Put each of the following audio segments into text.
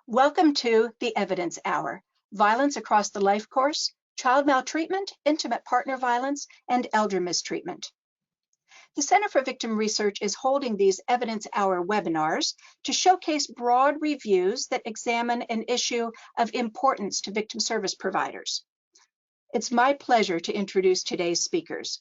Welcome to the Evidence Hour, Violence Across the Life Course, Child Maltreatment, Intimate Partner Violence, and Elder Mistreatment. The Center for Victim Research is holding these Evidence Hour webinars to showcase broad reviews that examine an issue of importance to victim service providers. It's my pleasure to introduce today's speakers.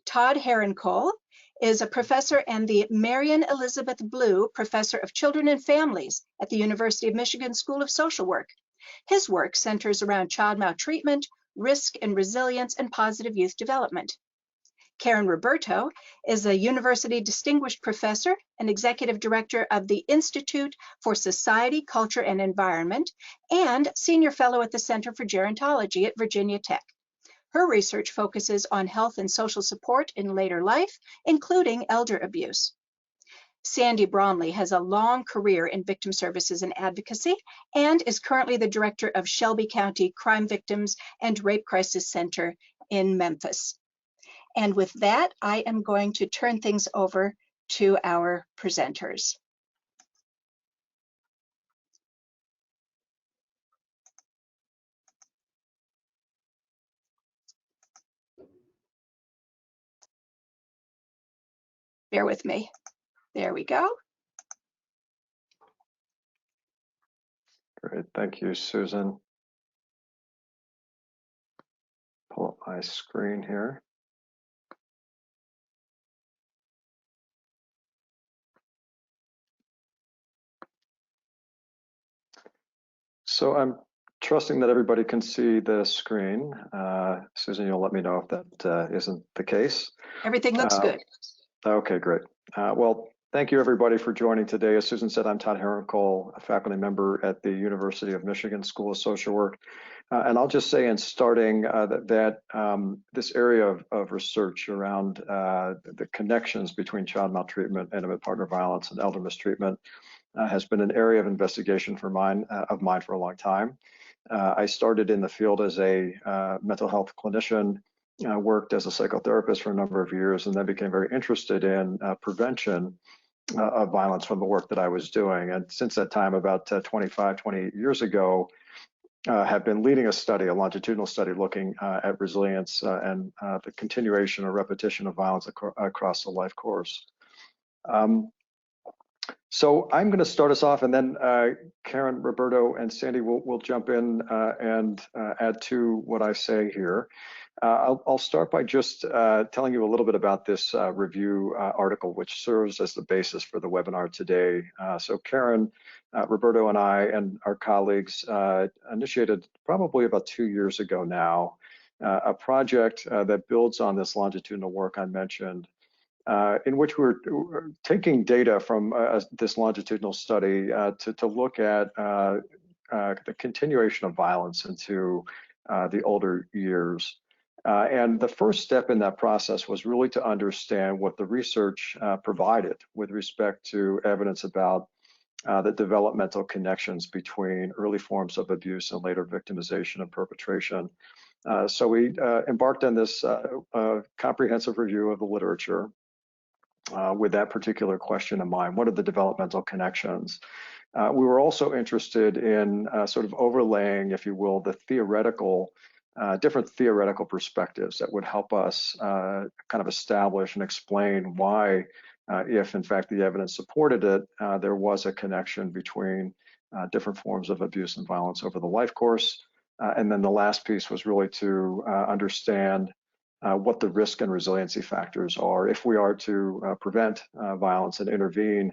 Todd Herrenkohl is a professor and the Marion Elizabeth Blue Professor of Children and Families at the University of Michigan School of Social Work. His work centers around child maltreatment, risk and resilience, and positive youth development. Karen Roberto is a University Distinguished Professor and Executive Director of the Institute for Society, Culture, and Environment, and Senior Fellow at the Center for Gerontology at Virginia Tech. Her research focuses on health and social support in later life, including elder abuse. Sandy Bromley has a long career in victim services and advocacy and is currently the director of Shelby County Crime Victims and Rape Crisis Center in Memphis. And with that, I am going to turn things over to our presenters. Bear with me. There we go. Great, thank you, Susan. Pull up my screen here. So I'm trusting that everybody can see the screen. Susan, you'll let me know if that isn't the case. Everything looks good. Okay, great. Well, thank you everybody for joining today. As Susan said, I'm Todd Herrenkohl, a faculty member at the University of Michigan School of Social Work. And I'll just say in starting that this area of research around the connections between child maltreatment, intimate partner violence, and elder mistreatment has been an area of investigation of mine for a long time. I started in the field as a mental health clinician, worked as a psychotherapist for a number of years, and then became very interested in prevention of violence from the work that I was doing. And since that time, about 28 years ago, have been leading a study, a longitudinal study, looking at resilience and the continuation or repetition of violence across the life course. So I'm going to start us off, and then Karen, Roberto, and Sandy will jump in and add to what I say here. I'll start by just telling you a little bit about this review article, which serves as the basis for the webinar today. So Karen, Roberto, and I and our colleagues initiated probably about 2 years ago now a project that builds on this longitudinal work I mentioned, in which we're taking data from this longitudinal study to look at the continuation of violence into the older years. And the first step in that process was really to understand what the research provided with respect to evidence about the developmental connections between early forms of abuse and later victimization and perpetration. So we embarked on this comprehensive review of the literature with that particular question in mind. What are the developmental connections? We were also interested in sort of overlaying, if you will, the theoretical, different theoretical perspectives that would help us kind of establish and explain why, if in fact the evidence supported it, there was a connection between different forms of abuse and violence over the life course. And then the last piece was really to understand what the risk and resiliency factors are. If we are to prevent violence and intervene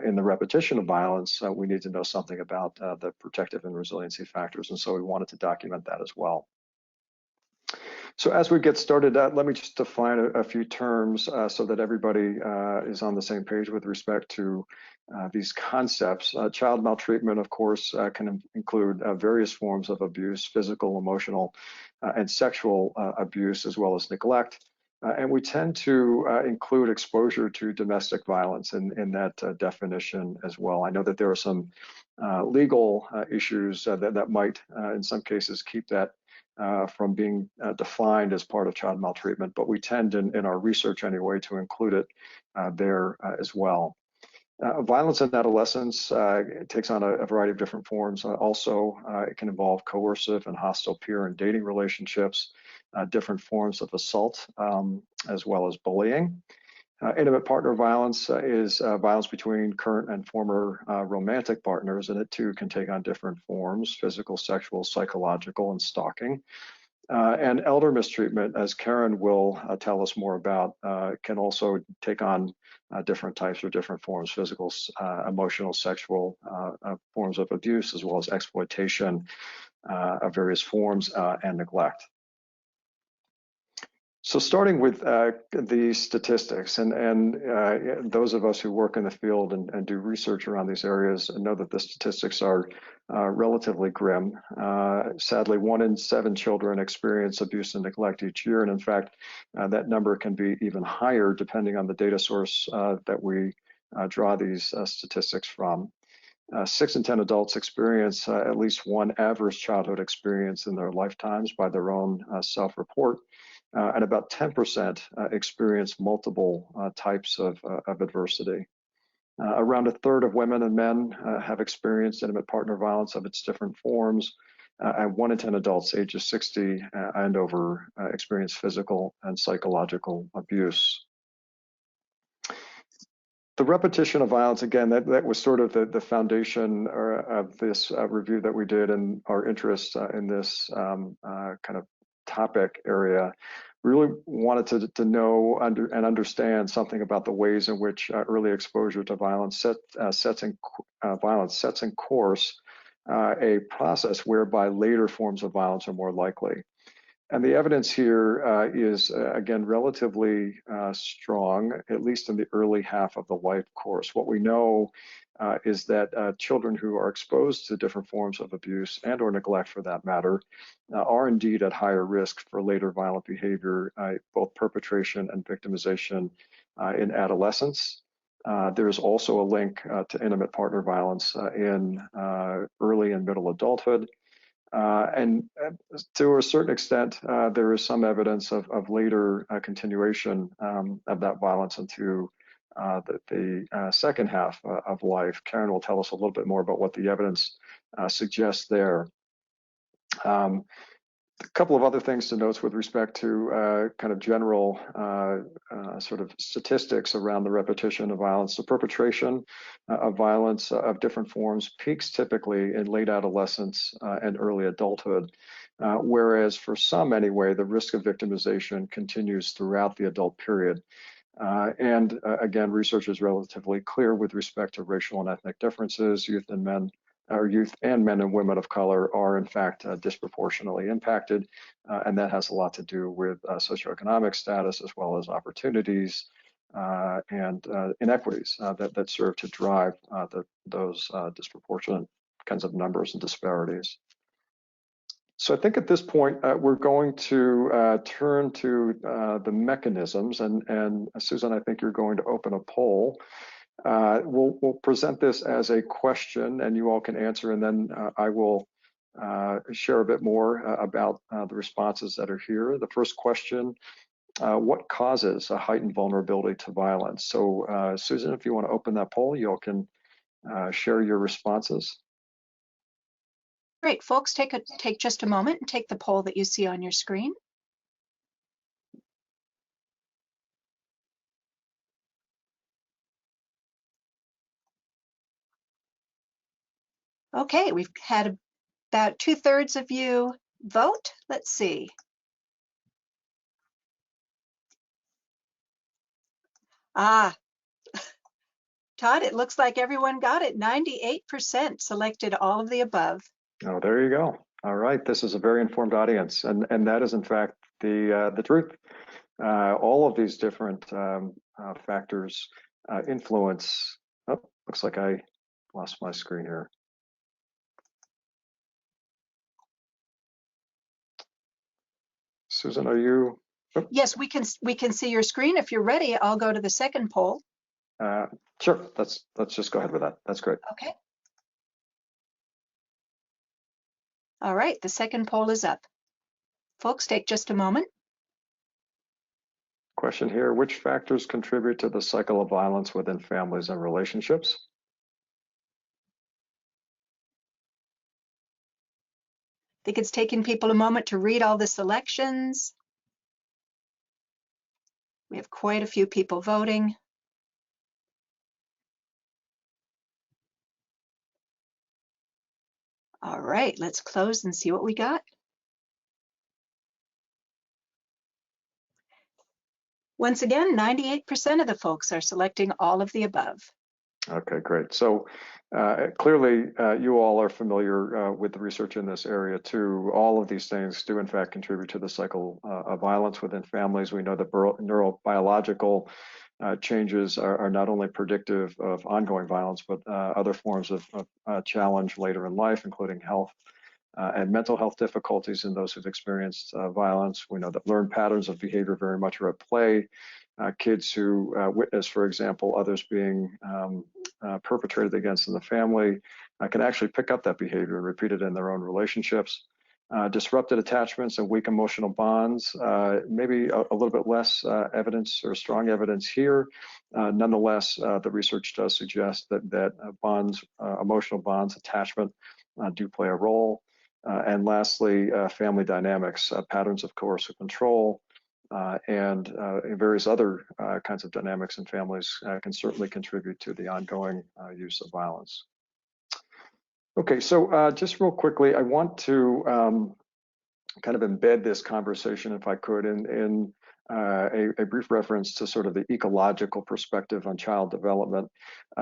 in the repetition of violence, we need to know something about the protective and resiliency factors. And so we wanted to document that as well. So as we get started, let me just define a few terms so that everybody is on the same page with respect to these concepts. Child maltreatment, of course, can include various forms of abuse, physical, emotional, and sexual abuse, as well as neglect. And we tend to include exposure to domestic violence in that definition as well. I know that there are some legal issues that might, in some cases, keep that from being defined as part of child maltreatment, but we tend in our research anyway to include it there as well. Violence in adolescence takes on a variety of different forms. It can involve coercive and hostile peer and dating relationships, different forms of assault, as well as bullying. Intimate partner violence is violence between current and former romantic partners, and it too can take on different forms: physical, sexual, psychological, and stalking. And elder mistreatment, as Karen will tell us more about, can also take on different types or different forms: physical, emotional, sexual forms of abuse, as well as exploitation of various forms and neglect. So starting with the statistics, and those of us who work in the field and do research around these areas know that the statistics are relatively grim. Sadly, 1 in 7 children experience abuse and neglect each year, and in fact, that number can be even higher depending on the data source that we draw these statistics from. 6 in 10 adults experience at least one adverse childhood experience in their lifetimes by their own self-report. And about 10% experience multiple types of adversity. Around a third of women and men have experienced intimate partner violence of its different forms, and 1 in 10 adults ages 60 and over experience physical and psychological abuse. The repetition of violence, again, that was sort of the foundation of this review that we did, and our interest in this kind of topic area. We really wanted to know and understand something about the ways in which early exposure to violence sets in course a process whereby later forms of violence are more likely. And the evidence here is, again, relatively strong, at least in the early half of the life course. What we know is that children who are exposed to different forms of abuse and or neglect, for that matter, are indeed at higher risk for later violent behavior, both perpetration and victimization in adolescence. There is also a link to intimate partner violence in early and middle adulthood. And to a certain extent, there is some evidence of later continuation of that violence into the second half of life. Karen will tell us a little bit more about what the evidence suggests there. A couple of other things to note with respect to kind of general sort of statistics around the repetition of violence. The perpetration of violence of different forms peaks typically in late adolescence and early adulthood, whereas for some anyway, the risk of victimization continues throughout the adult period. Again, research is relatively clear with respect to racial and ethnic differences. Youth and men and women of color are in fact disproportionately impacted, and that has a lot to do with socioeconomic status as well as opportunities and inequities that serve to drive those disproportionate kinds of numbers and disparities. So I think at this point, we're going to turn to the mechanisms, and Susan, I think you're going to open a poll. We'll present this as a question, and you all can answer, and then I will share a bit more about the responses that are here. The first question, what causes a heightened vulnerability to violence? So Susan, if you want to open that poll, you all can share your responses. Great, folks, take just a moment and take the poll that you see on your screen. Okay, we've had about 2/3 of you vote. Let's see. Todd, it looks like everyone got it. 98% selected all of the above. Oh, there you go. All right, this is a very informed audience, and that is in fact the truth. All of these different factors influence. Oh, looks like I lost my screen here. Susan, are you? Oh. Yes, we can see your screen. If you're ready, I'll go to the second poll. Sure. Let's just go ahead with that. That's great. Okay. All right, the second poll is up. Folks, take just a moment. Question here, which factors contribute to the cycle of violence within families and relationships? I think it's taken people a moment to read all the selections. We have quite a few people voting. All right, let's close and see what we got. Once again, 98% of the folks are selecting all of the above. Okay, great. So clearly, you all are familiar with the research in this area too. All of these things do in fact contribute to the cycle of violence within families. We know that neurobiological changes are not only predictive of ongoing violence, but other forms of challenge later in life, including health and mental health difficulties in those who've experienced violence. We know that learned patterns of behavior very much are at play. Kids who witness, for example, others being perpetrated against in the family can actually pick up that behavior and repeat it in their own relationships. Disrupted attachments and weak emotional bonds, maybe a little bit less evidence or strong evidence here. Nonetheless, the research does suggest that bonds, emotional bonds, attachment do play a role. And lastly, family dynamics, patterns of coercive control, and various other kinds of dynamics in families can certainly contribute to the ongoing use of violence. Okay, so just real quickly, I want to kind of embed this conversation, if I could, in a brief reference to sort of the ecological perspective on child development,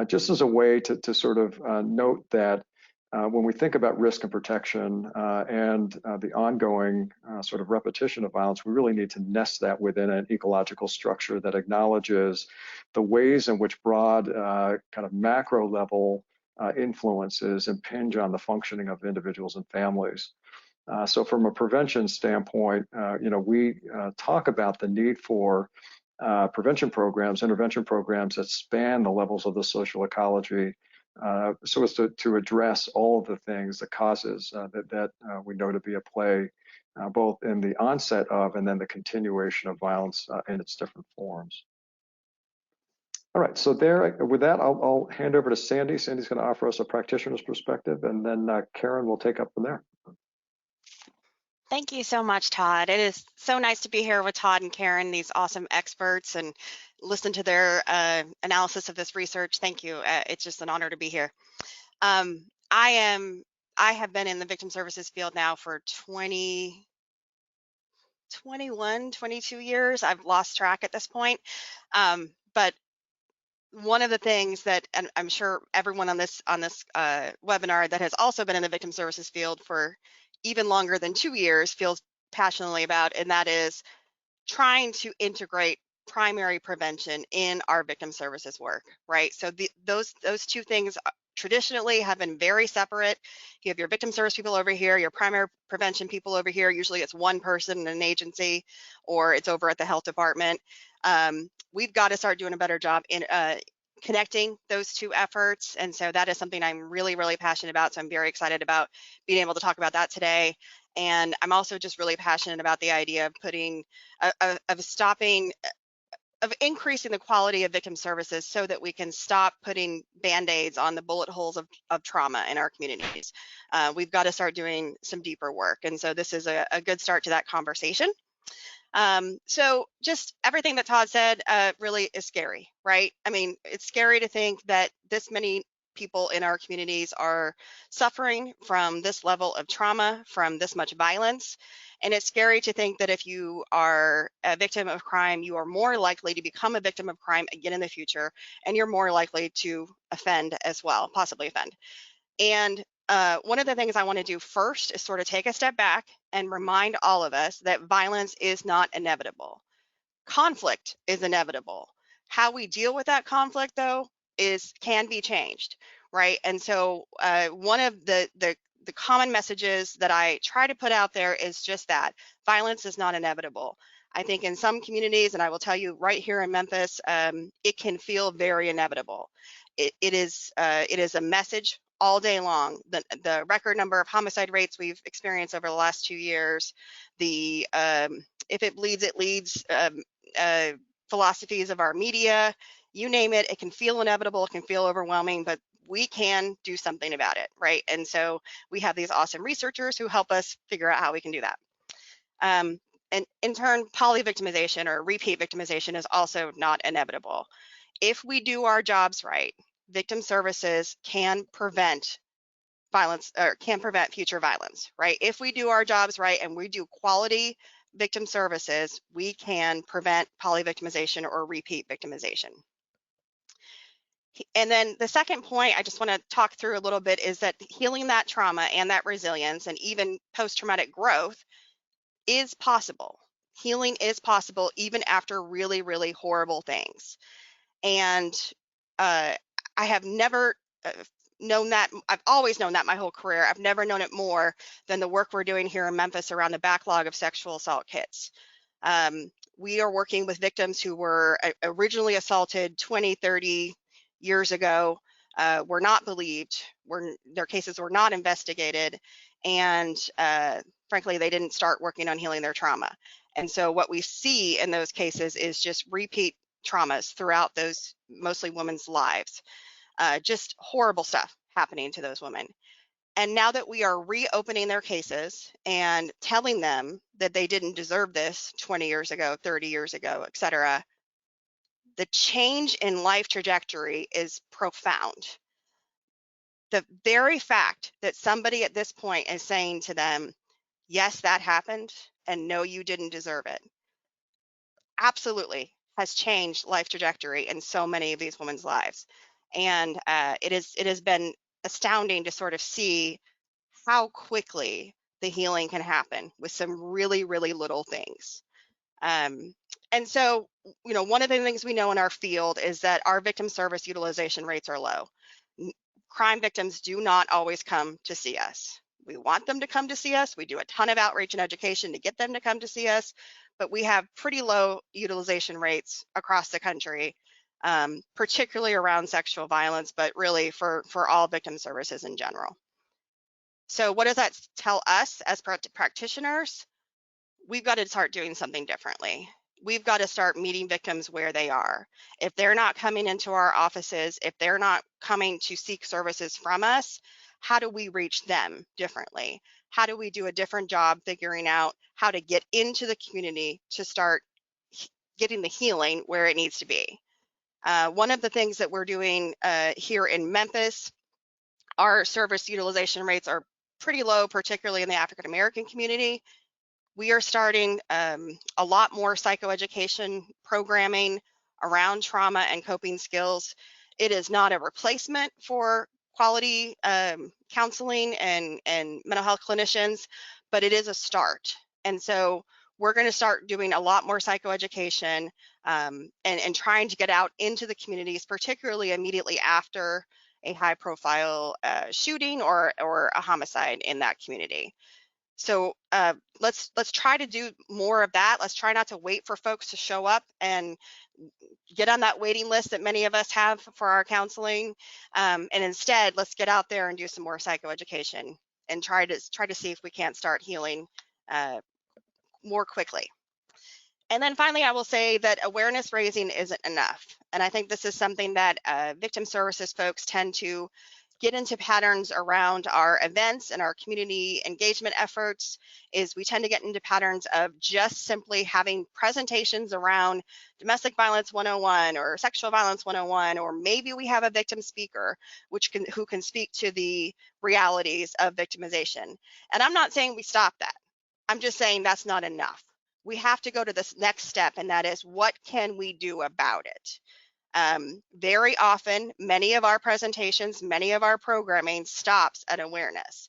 just as a way to sort of note that when we think about risk and protection and the ongoing sort of repetition of violence, we really need to nest that within an ecological structure that acknowledges the ways in which broad kind of macro level influences impinge on the functioning of individuals and families. So from a prevention standpoint, we talk about the need for prevention programs, intervention programs that span the levels of the social ecology, so as to address all of the things, the causes that we know to be at play, both in the onset of and then the continuation of violence in its different forms. All right, so with that, I'll hand over to Sandy. Sandy's going to offer us a practitioner's perspective, and then Karen will take up from there. Thank you so much, Todd. It is so nice to be here with Todd and Karen, these awesome experts, and listen to their analysis of this research. Thank you. It's just an honor to be here. I have been in the victim services field now for 21, 22 years. I've lost track at this point. But one of the things that, and I'm sure everyone on this webinar that has also been in the victim services field for even longer than 2 years feels passionately about, and that is trying to integrate primary prevention in our victim services work, right? So those two things traditionally have been very separate. You have your victim service people over here, your primary prevention people over here. Usually it's one person in an agency, or it's over at the health department. We've got to start doing a better job in connecting those two efforts. And so that is something I'm really, really passionate about. So I'm very excited about being able to talk about that today. And I'm also just really passionate about the idea of increasing the quality of victim services so that we can stop putting Band-Aids on the bullet holes of trauma in our communities. We've got to start doing some deeper work. And so this is a good start to that conversation. So just everything that Todd said really is scary, right? I mean, it's scary to think that this many people in our communities are suffering from this level of trauma, from this much violence. And it's scary to think that if you are a victim of crime, you are more likely to become a victim of crime again in the future, and you're more likely to offend as well, possibly offend. And one of the things I want to do first is sort of take a step back and remind all of us that violence is not inevitable. Conflict is inevitable. How we deal with that conflict, though, can be changed, right? And so one of the common messages that I try to put out there is just that violence is not inevitable. I think in some communities, and I will tell you right here in Memphis, it can feel very inevitable. It is a message all day long. The record number of homicide rates we've experienced over the last 2 years, if it bleeds, it leads philosophies of our media, you name it, it can feel inevitable, it can feel overwhelming, but we can do something about it, right? And so we have these awesome researchers who help us figure out how we can do that. And in turn, polyvictimization or repeat victimization is also not inevitable. If we do our jobs right, victim services can prevent violence or can prevent future violence, right? If we do our jobs right and we do quality victim services, we can prevent polyvictimization or repeat victimization. And then the second point I just want to talk through a little bit is that healing that trauma and that resilience and even post-traumatic growth is possible. Healing is possible even after really, really horrible things. And I have never known that. I've always known that my whole career. I've never known it more than the work we're doing here in Memphis around the backlog of sexual assault kits. We are working with victims who were originally assaulted 20, 30 years ago, were not believed, their cases were not investigated, and frankly, they didn't start working on healing their trauma. And so what we see in those cases is just repeat traumas throughout those mostly women's lives. Just horrible stuff happening to those women. And now that we are reopening their cases and telling them that they didn't deserve this 20 years ago, 30 years ago, et cetera, the change in life trajectory is profound. The very fact that somebody at this point is saying to them, yes, that happened, and no, you didn't deserve it, absolutely has changed life trajectory in so many of these women's lives. And it has been astounding to sort of see how quickly the healing can happen with some really, really little things. And so, you know, one of the things we know in our field is that our victim service utilization rates are low. Crime victims do not always come to see us. We want them to come to see us. We do a ton of outreach and education to get them to come to see us, but we have pretty low utilization rates across the country, particularly around sexual violence, but really for all victim services in general. So what does that tell us as practitioners? We've got to start doing something differently. We've got to start meeting victims where they are. If they're not coming into our offices, if they're not coming to seek services from us, how do we reach them differently? How do we do a different job figuring out how to get into the community to start getting the healing where it needs to be? One of the things that we're doing here in Memphis, our service utilization rates are pretty low, particularly in the African American community. We are starting a lot more psychoeducation programming around trauma and coping skills. It is not a replacement for quality counseling and mental health clinicians, but it is a start. And so we're going to start doing a lot more psychoeducation and trying to get out into the communities, particularly immediately after a high-profile shooting or a homicide in that community. So let's try to do more of that. Let's try not to wait for folks to show up and get on that waiting list that many of us have for our counseling. And instead, let's get out there and do some more psychoeducation and try to see if we can't start healing more quickly. And then finally, I will say that awareness raising isn't enough. And I think this is something that victim services folks tend to get into patterns around our events and our community engagement efforts. Is we tend to get into patterns of just simply having presentations around domestic violence 101 or sexual violence 101, or maybe we have a victim speaker who can speak to the realities of victimization. And I'm not saying we stop that. I'm just saying that's not enough. We have to go to this next step, and that is, what can we do about it? Very often, many of our presentations, many of our programming stops at awareness.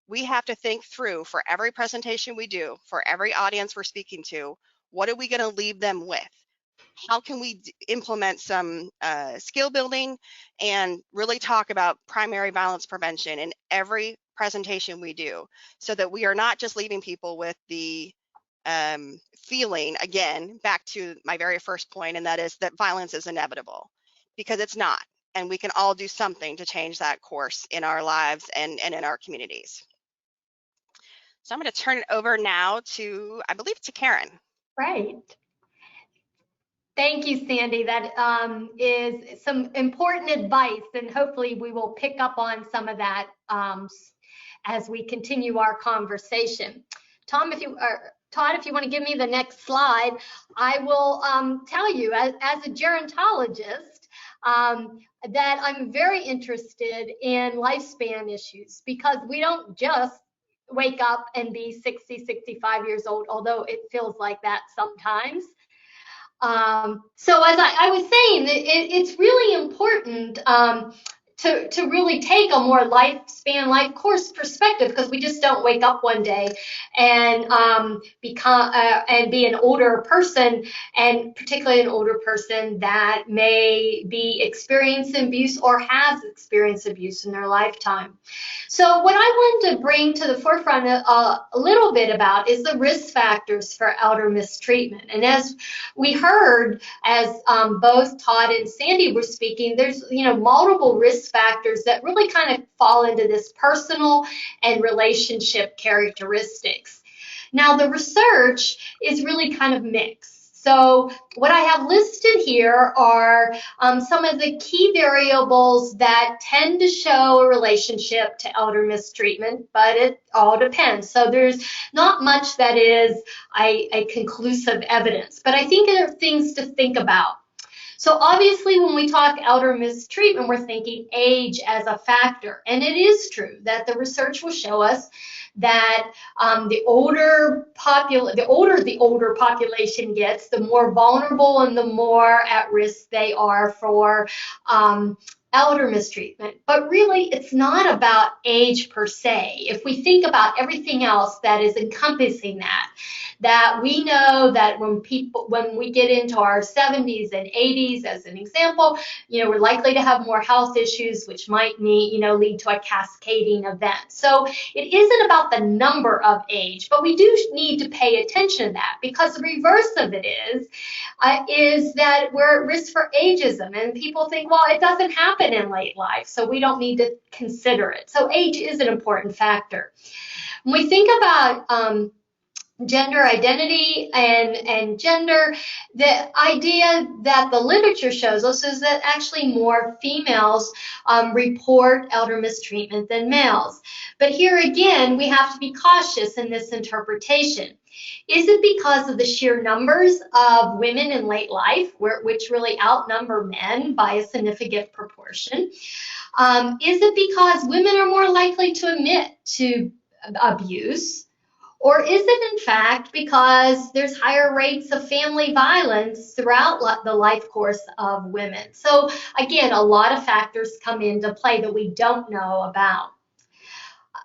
We have to think through, for every presentation we do, for every audience we're speaking to, what are we going to leave them with? How can we implement some skill building and really talk about primary violence prevention in every presentation we do, so that we are not just leaving people with the feeling, again, back to my very first point, and that is that violence is inevitable, because it's not. And we can all do something to change that course in our lives and in our communities. So I'm going to turn it over now to, I believe, to Karen. Right. Thank you, Sandy. That is some important advice, and hopefully we will pick up on some of that as we continue our conversation. Todd, if you want to give me the next slide, I will tell you, as a gerontologist, that I'm very interested in lifespan issues, because we don't just wake up and be 60, 65 years old, although it feels like that sometimes. So as I was saying, it's really important to really take a more lifespan, life course perspective, because we just don't wake up one day and become and be an older person, and particularly an older person that may be experiencing abuse or has experienced abuse in their lifetime. So what I wanted to bring to the forefront a little bit about is the risk factors for elder mistreatment. And as we heard, as both Todd and Sandy were speaking, there's multiple risk factors that really kind of fall into this personal and relationship characteristics. Now, the research is really kind of mixed. So what I have listed here are some of the key variables that tend to show a relationship to elder mistreatment, but it all depends. So there's not much that is a conclusive evidence, but I think there are things to think about. So obviously, when we talk elder mistreatment, we're thinking age as a factor. And it is true that the research will show us that the older the older population gets, the more vulnerable and the more at risk they are for elder mistreatment. But really, it's not about age per se. If we think about everything else that is encompassing that we know that when we get into our 70s and 80s, as an example, we're likely to have more health issues, which might lead to a cascading event. So it isn't about the number of age, but we do need to pay attention to that, because the reverse of it is that we're at risk for ageism, and people think, well, it doesn't happen in late life, so we don't need to consider it. So age is an important factor. When we think about gender identity and gender, the idea that the literature shows us is that actually more females report elder mistreatment than males. But here again, we have to be cautious in this interpretation. Is it because of the sheer numbers of women in late life, which really outnumber men by a significant proportion? Is it because women are more likely to admit to abuse? Or is it in fact because there's higher rates of family violence throughout the life course of women? So again, a lot of factors come into play that we don't know about.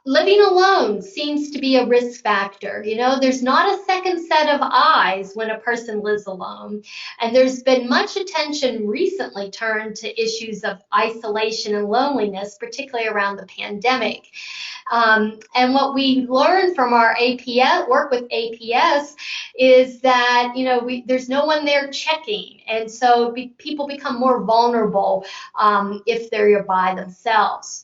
Living alone seems to be a risk factor. There's not a second set of eyes when a person lives alone. And there's been much attention recently turned to issues of isolation and loneliness, particularly around the pandemic. And what we learned from our APS work with APS is that there's no one there checking, and so people become more vulnerable if they're by themselves.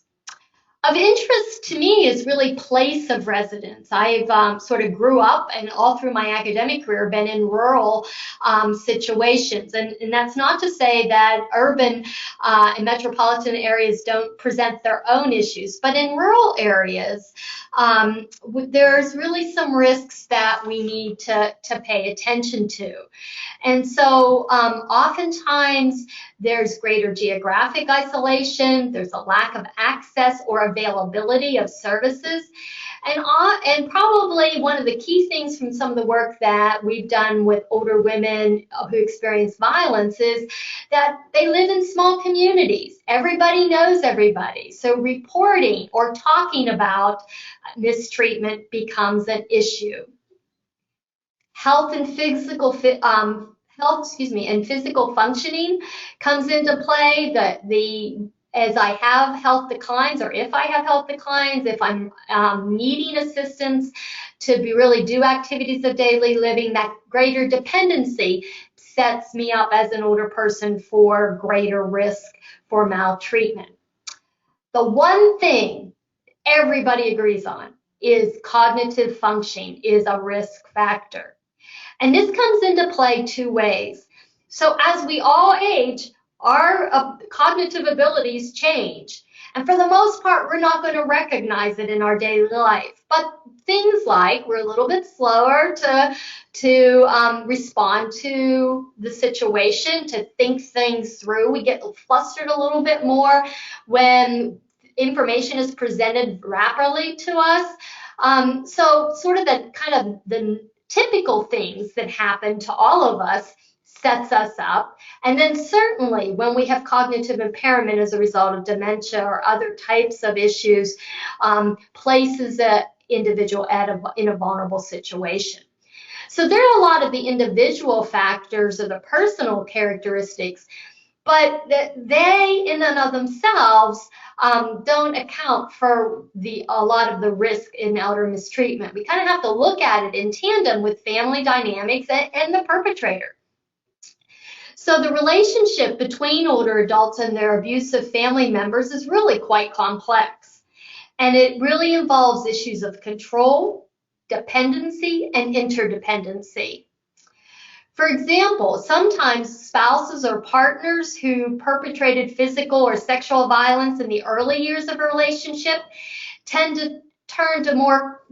Of interest to me is really place of residence. I've sort of grew up and all through my academic career been in rural situations. And that's not to say that urban and metropolitan areas don't present their own issues, but in rural areas, there's really some risks that we need to pay attention to. And so oftentimes there's greater geographic isolation, there's a lack of access or availability of services, and probably one of the key things from some of the work that we've done with older women who experience violence is that they live in small communities. Everybody knows everybody, so reporting or talking about mistreatment becomes an issue. Health and physical functioning comes into play. As I have health declines, or if I have health declines, if I'm needing assistance to really do activities of daily living, that greater dependency sets me up as an older person for greater risk for maltreatment. The one thing everybody agrees on is cognitive functioning is a risk factor. And this comes into play two ways. So as we all age, our cognitive abilities change. And for the most part, we're not going to recognize it in our daily life. But things like we're a little bit slower to respond to the situation, to think things through. We get flustered a little bit more when information is presented rapidly to us. So sort of the typical things that happen to all of us sets us up. And then certainly when we have cognitive impairment as a result of dementia or other types of issues, places an individual in a vulnerable situation. So there are a lot of the individual factors or the personal characteristics, but they in and of themselves don't account for a lot of the risk in elder mistreatment. We kind of have to look at it in tandem with family dynamics and the perpetrator. So the relationship between older adults and their abusive family members is really quite complex. And it really involves issues of control, dependency, and interdependency. For example, sometimes spouses or partners who perpetrated physical or sexual violence in the early years of a relationship tend to turn to more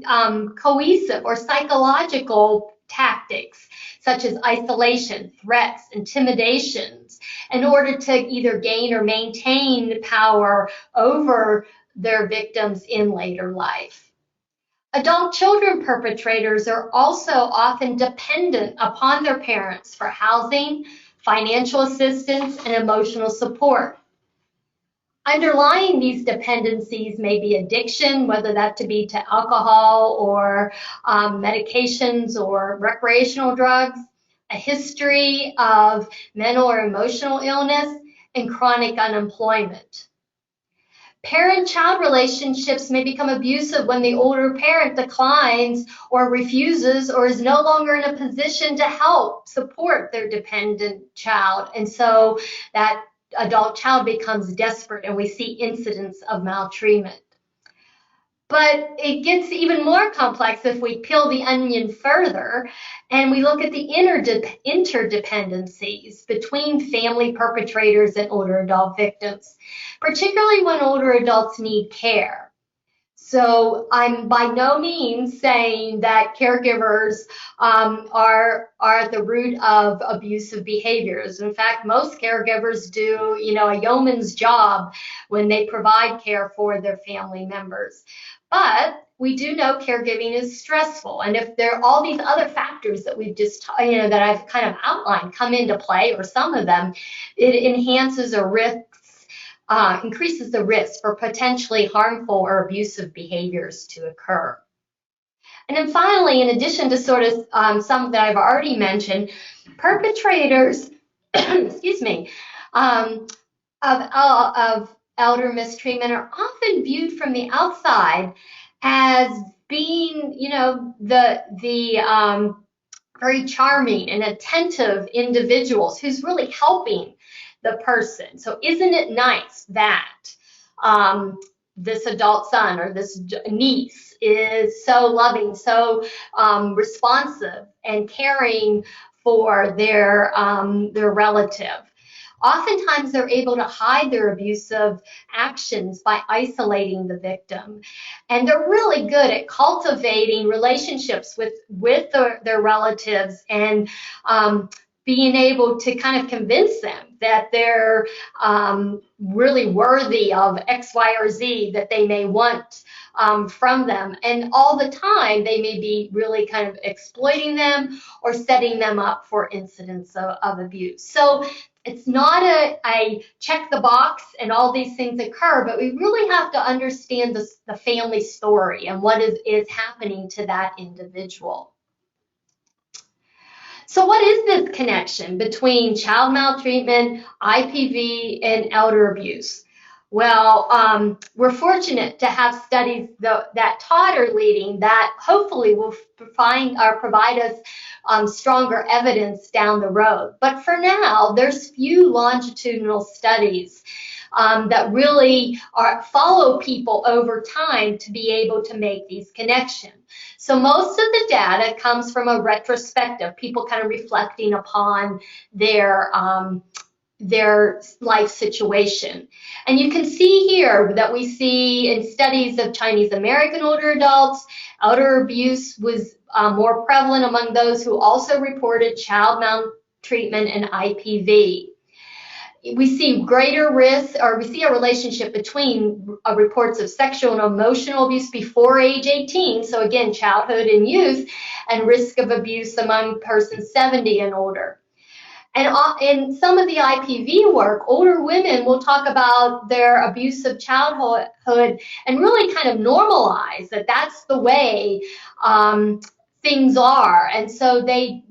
cohesive or psychological tactics, such as isolation, threats, intimidations, in order to either gain or maintain power over their victims in later life. Adult children perpetrators are also often dependent upon their parents for housing, financial assistance, and emotional support. Underlying these dependencies may be addiction, whether that to be to alcohol or medications or recreational drugs, a history of mental or emotional illness, and chronic unemployment. Parent-child relationships may become abusive when the older parent declines or refuses or is no longer in a position to help support their dependent child. And so that adult child becomes desperate and we see incidents of maltreatment. But it gets even more complex if we peel the onion further and we look at the interdependencies between family perpetrators and older adult victims, particularly when older adults need care. So I'm by no means saying that caregivers are at the root of abusive behaviors. In fact, most caregivers do, a yeoman's job when they provide care for their family members. But we do know caregiving is stressful, and if there are all these other factors that we've just, that I've kind of outlined come into play, or some of them, it enhances or increases the risk for potentially harmful or abusive behaviors to occur. And then finally, in addition to sort of some that I've already mentioned, perpetrators, excuse me, of elder mistreatment are often viewed from the outside as being, the very charming and attentive individuals who's really helping the person. So isn't it nice that this adult son or this niece is so loving, so responsive and caring for their relative? Oftentimes, they're able to hide their abusive actions by isolating the victim. And they're really good at cultivating relationships with their relatives and being able to kind of convince them that they're really worthy of X, Y, or Z that they may want from them. And all the time, they may be really kind of exploiting them or setting them up for incidents of abuse. So it's not a check the box and all these things occur, but we really have to understand the family story and what is happening to that individual. So what is this connection between child maltreatment, IPV, and elder abuse? Well, we're fortunate to have studies that Todd are leading that hopefully will provide us stronger evidence down the road. But for now, there's few longitudinal studies that really follow people over time to be able to make these connections. So most of the data comes from a retrospective, people kind of reflecting upon their life situation. And you can see here that we see in studies of Chinese American older adults, elder abuse was more prevalent among those who also reported child maltreatment and IPV. We see greater risk, or we see a relationship between reports of sexual and emotional abuse before age 18, so again, childhood and youth, and risk of abuse among persons 70 and older. And in some of the IPV work, older women will talk about their abusive childhood and really kind of normalize that that's the way things are. And so they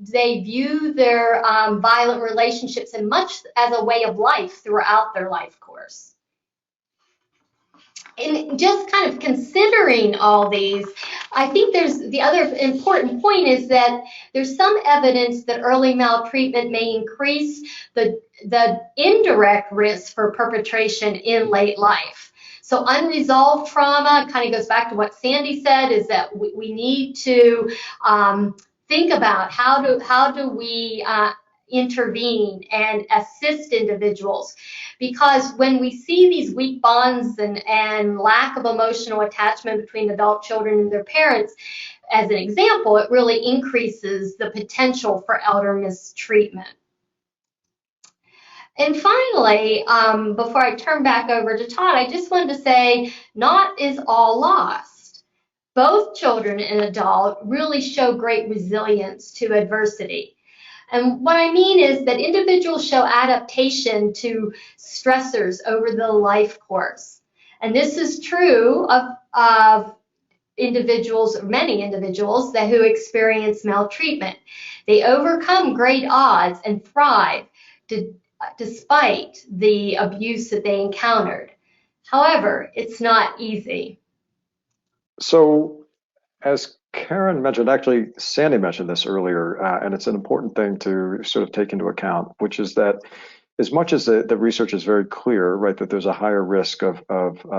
view their violent relationships in much as a way of life throughout their life course. And just kind of considering all these, I think there's the other important point is that there's some evidence that early maltreatment may increase the indirect risk for perpetration in late life. So unresolved trauma kind of goes back to what Sandy said, is that we need to think about how do we intervene and assist individuals. Because when we see these weak bonds and lack of emotional attachment between adult children and their parents, as an example, it really increases the potential for elder mistreatment. And finally, before I turn back over to Todd, I just wanted to say, not is all lost. Both children and adult really show great resilience to adversity. And what I mean is that individuals show adaptation to stressors over the life course. And this is true of individuals, many individuals who experience maltreatment. They overcome great odds and thrive despite the abuse that they encountered. However, it's not easy. So, as Karen mentioned, actually Sandy mentioned this earlier, and it's an important thing to sort of take into account, which is that as much as the research is very clear, right, that there's a higher risk of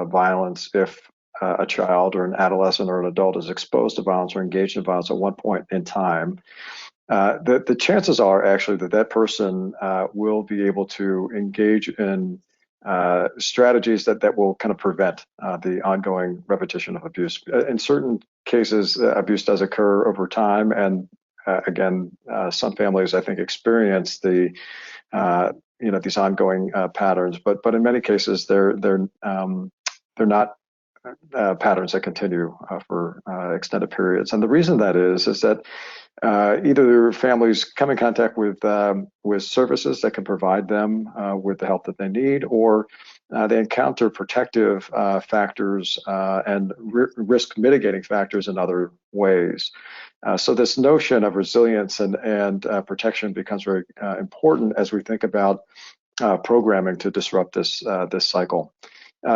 violence if a child or an adolescent or an adult is exposed to violence or engaged in violence at one point in time, the chances are actually that person will be able to engage in strategies that will kind of prevent the ongoing repetition of abuse. In certain cases, abuse does occur over time, and again, some families I think experience these ongoing patterns. But in many cases, they're not patterns that continue for extended periods. And the reason that is that either families come in contact with services that can provide them with the help that they need, or they encounter protective factors and risk mitigating factors in other ways. So this notion of resilience and protection becomes very important as we think about programming to disrupt this cycle.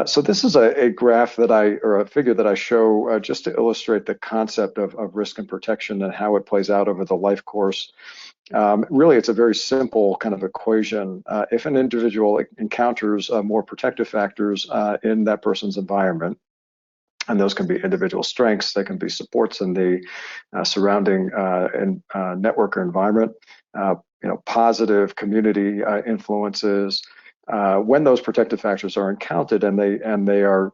So this is a graph or a figure that I show just to illustrate the concept of risk and protection and how it plays out over the life course. Really, it's a very simple kind of equation. If an individual encounters more protective factors in that person's environment, and those can be individual strengths, they can be supports in the surrounding network or environment, positive community influences. When those protective factors are encountered and they are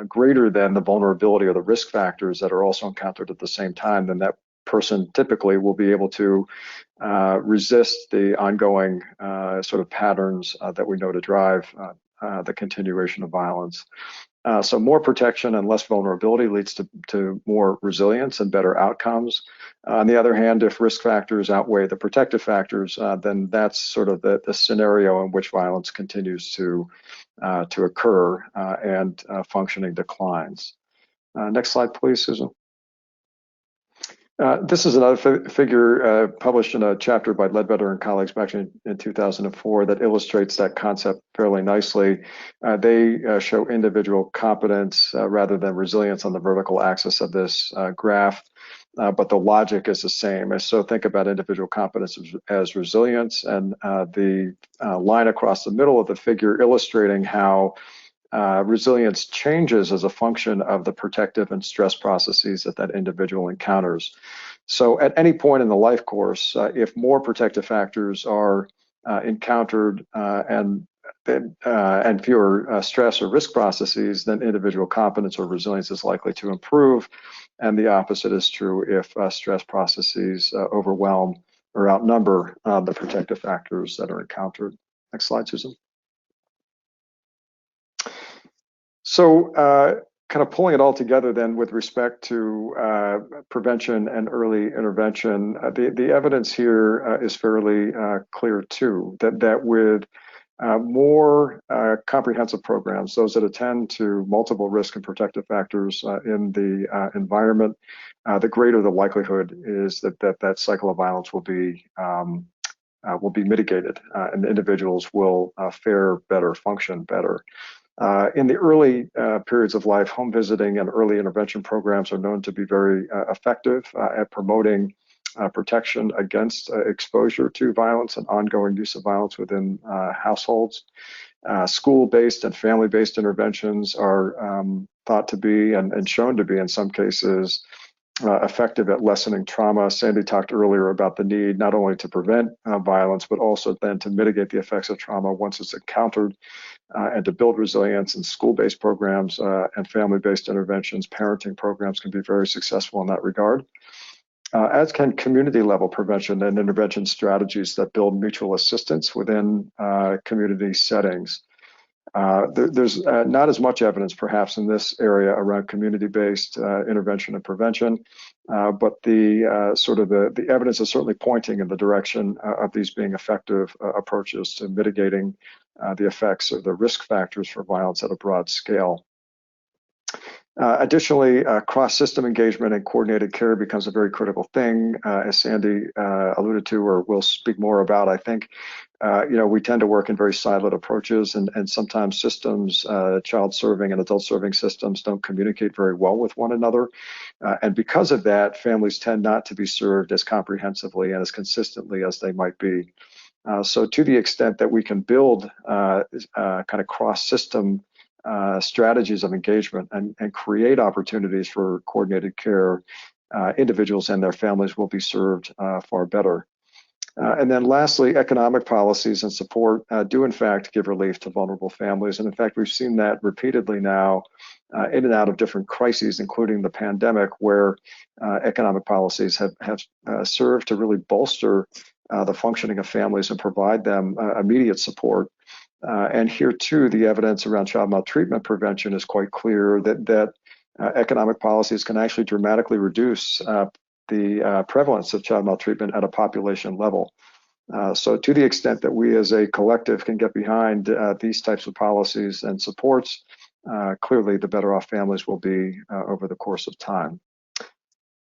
greater than the vulnerability or the risk factors that are also encountered at the same time, then that person typically will be able to resist the ongoing sort of patterns that we know to drive the continuation of violence. So more protection and less vulnerability leads to more resilience and better outcomes. On the other hand, if risk factors outweigh the protective factors, then that's sort of the scenario in which violence continues to occur and functioning declines. Next slide, please, Susan. This is another figure published in a chapter by Ledbetter and colleagues back in 2004 that illustrates that concept fairly nicely. They show individual competence rather than resilience on the vertical axis of this graph. but the logic is the same. And so think about individual competence as resilience, and the line across the middle of the figure illustrating how resilience changes as a function of the protective and stress processes that individual encounters. So at any point in the life course, if more protective factors are encountered and fewer stress or risk processes, then individual competence or resilience is likely to improve. And the opposite is true if stress processes overwhelm or outnumber the protective factors that are encountered. Next slide, Susan. So kind of pulling it all together then with respect to prevention and early intervention, the evidence here is fairly clear too, that with more comprehensive programs, those that attend to multiple risk and protective factors in the environment, the greater the likelihood is that cycle of violence will be mitigated, and individuals will fare better, function better. In the early periods of life, home visiting and early intervention programs are known to be very effective at promoting protection against exposure to violence and ongoing use of violence within households. School-based and family-based interventions are thought to be and shown to be in some cases effective at lessening trauma. Sandy talked earlier about the need not only to prevent violence, but also then to mitigate the effects of trauma once it's encountered, and to build resilience. And school-based programs and family-based interventions, parenting programs can be very successful in that regard, as can community-level prevention and intervention strategies that build mutual assistance within community settings. There's not as much evidence perhaps in this area around community-based intervention and prevention, but the evidence is certainly pointing in the direction of these being effective approaches to mitigating the effects of the risk factors for violence at a broad scale. Additionally, cross-system engagement and coordinated care becomes a very critical thing, as Sandy alluded to, or will speak more about. I think, we tend to work in very siloed approaches, and sometimes systems, child serving and adult serving systems, don't communicate very well with one another. And because of that, families tend not to be served as comprehensively and as consistently as they might be. So to the extent that we can build kind of cross-system strategies of engagement and create opportunities for coordinated care, individuals and their families will be served far better. And then lastly, economic policies and support do in fact give relief to vulnerable families. And in fact, we've seen that repeatedly now in and out of different crises, including the pandemic, where economic policies have served to really bolster the functioning of families and provide them immediate support. And here too, the evidence around child maltreatment prevention is quite clear that economic policies can actually dramatically reduce the prevalence of child maltreatment at a population level. So to the extent that we as a collective can get behind these types of policies and supports, clearly the better off families will be over the course of time.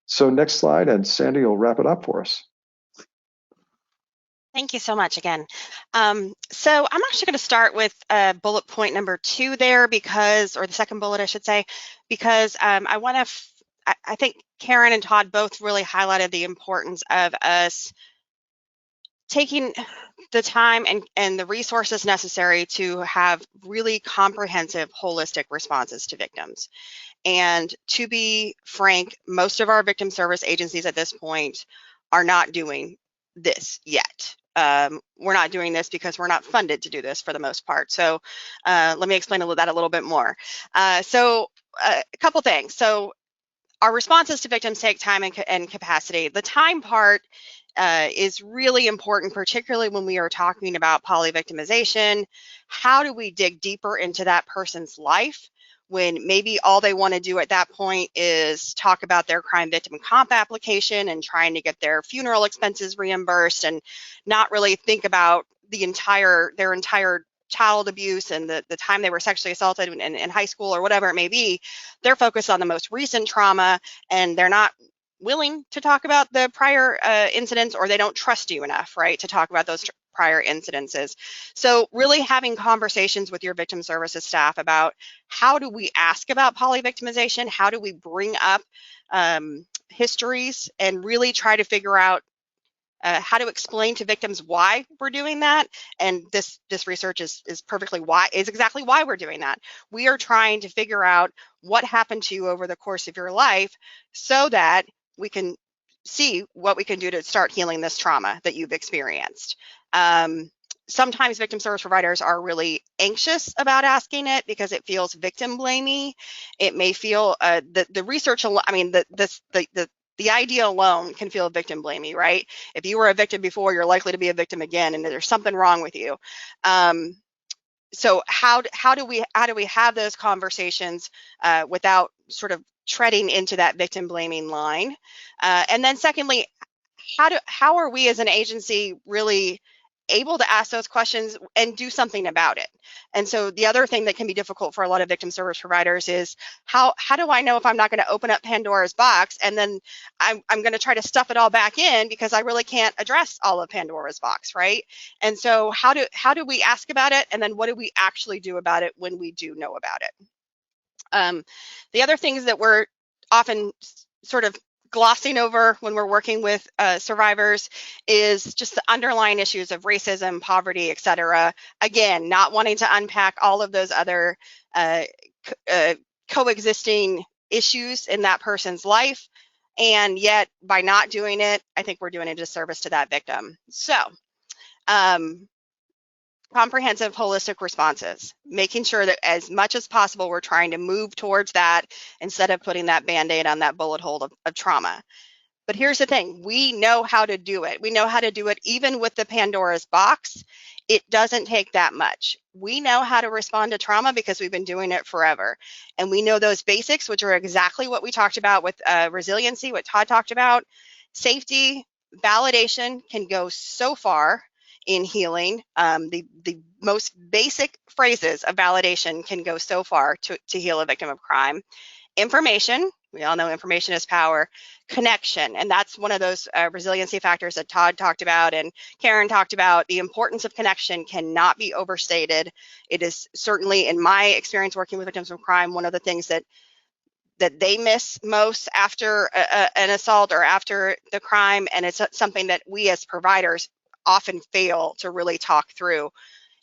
So next slide, and Sandy will wrap it up for us. Thank you so much again. So I'm actually going to start with bullet point number 2 there, or the second bullet, I should say, because I think Karen and Todd both really highlighted the importance of us taking the time and the resources necessary to have really comprehensive, holistic responses to victims. And to be frank, most of our victim service agencies at this point are not doing this yet. We're not doing this because we're not funded to do this for the most part. So let me explain that a little bit more. So a couple things. So our responses to victims take time and capacity. The time part is really important, particularly when we are talking about poly-victimization. How do we dig deeper into that person's life when maybe all they want to do at that point is talk about their crime victim comp application and trying to get their funeral expenses reimbursed, and not really think about their entire child abuse and the time they were sexually assaulted in high school or whatever it may be. They're focused on the most recent trauma, and they're not willing to talk about the prior incidents, or they don't trust you enough, right, to talk about those prior incidences. So really having conversations with your victim services staff about how do we ask about polyvictimization, how do we bring up histories, and really try to figure out how to explain to victims why we're doing that. And this research is exactly why we're doing that. We are trying to figure out what happened to you over the course of your life so that we can see what we can do to start healing this trauma that you've experienced. Sometimes victim service providers are really anxious about asking it because it feels victim blamey. It may feel the research, I mean, the idea alone can feel victim blamey, right? If you were a victim before, you're likely to be a victim again, and there's something wrong with you. So how do we have those conversations without sort of treading into that victim blaming line? And then secondly, how are we as an agency really able to ask those questions and do something about it? And so the other thing that can be difficult for a lot of victim service providers is how do I know if I'm not going to open up Pandora's box and then I'm going to try to stuff it all back in because I really can't address all of Pandora's box, right? And so how do we ask about it, and then what do we actually do about it when we do know about it? The other things that we're often sort of glossing over when we're working with survivors is just the underlying issues of racism, poverty, et cetera. Again, not wanting to unpack all of those other coexisting issues in that person's life. And yet, by not doing it, I think we're doing a disservice to that victim. So, comprehensive, holistic responses, making sure that as much as possible, we're trying to move towards that instead of putting that Band-Aid on that bullet hole of trauma. But here's the thing, we know how to do it. We know how to do it even with the Pandora's box. It doesn't take that much. We know how to respond to trauma because we've been doing it forever. And we know those basics, which are exactly what we talked about with resiliency, what Todd talked about. Safety, validation can go so far in healing. The most basic phrases of validation can go so far to heal a victim of crime. Information, we all know information is power. Connection, and that's one of those resiliency factors that Todd talked about and Karen talked about. The importance of connection cannot be overstated. It is certainly, in my experience working with victims of crime, one of the things that they miss most after an assault or after the crime, and it's something that we as providers often fail to really talk through.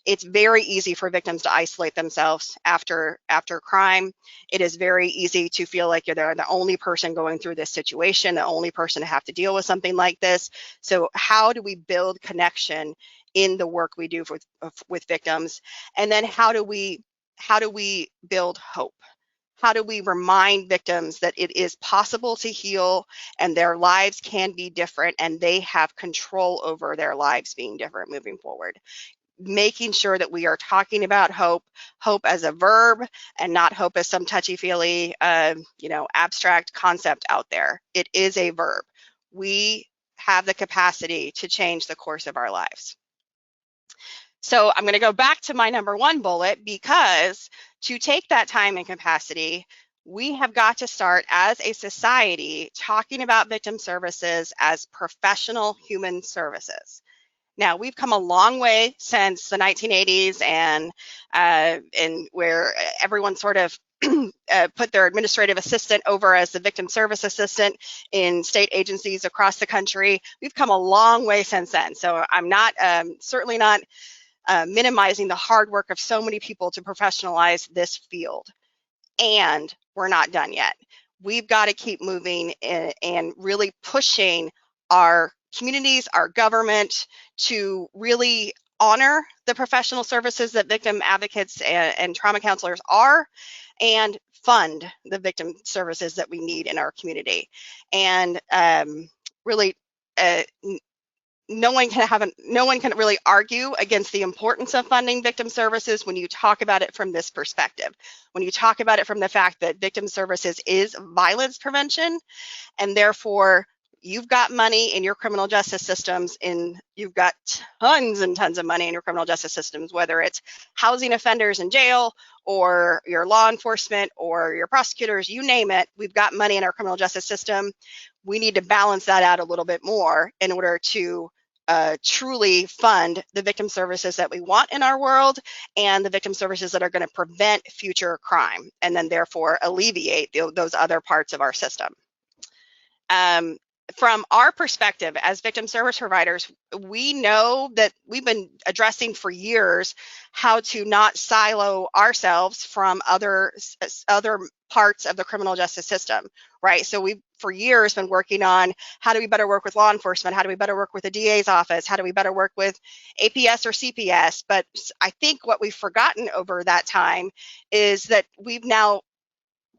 It's very easy for victims to isolate themselves after crime. It is very easy to feel like they're the only person going through this situation, the only person to have to deal with something like this. So how do we build connection in the work we do with victims? And then how do we build hope? How do we remind victims that it is possible to heal and their lives can be different and they have control over their lives being different moving forward? Making sure that we are talking about hope as a verb and not hope as some touchy-feely, abstract concept out there. It is a verb. We have the capacity to change the course of our lives. So I'm going to go back to my number one bullet, because to take that time and capacity, we have got to start as a society talking about victim services as professional human services. Now, we've come a long way since the 1980s and where everyone sort of put their administrative assistant over as the victim service assistant in state agencies across the country. We've come a long way since then. So I'm not certainly not minimizing the hard work of so many people to professionalize this field. And we're not done yet. We've got to keep moving and really pushing our communities, our government, to really honor the professional services that victim advocates and trauma counselors are, and fund the victim services that we need in our community. And really, no one can really argue against the importance of funding victim services when you talk about it from this perspective. When you talk about it from the fact that victim services is violence prevention, and therefore you've got money in your criminal justice systems, you've got tons and tons of money in your criminal justice systems, whether it's housing offenders in jail or your law enforcement or your prosecutors, you name it, we've got money in our criminal justice system. We need to balance that out a little bit more in order to truly fund the victim services that we want in our world and the victim services that are going to prevent future crime and then therefore alleviate those other parts of our system. From our perspective as victim service providers, we know that we've been addressing for years how to not silo ourselves from other parts of the criminal justice system, right? So we've for years been working on how do we better work with law enforcement, how do we better work with the DA's office, how do we better work with APS or CPS, but I think what we've forgotten over that time is that we've now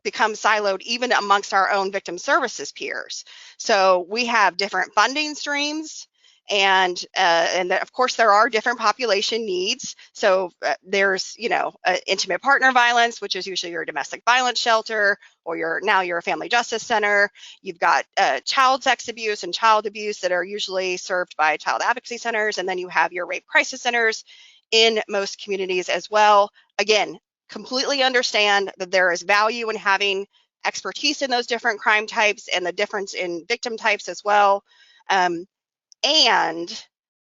become siloed even amongst our own victim services peers. So we have different funding streams, and of course there are different population needs. So there's, intimate partner violence, which is usually your domestic violence shelter, or you're a family justice center. You've got child sex abuse and child abuse that are usually served by child advocacy centers, and then you have your rape crisis centers in most communities as well. Again, completely understand that there is value in having expertise in those different crime types and the difference in victim types as well. And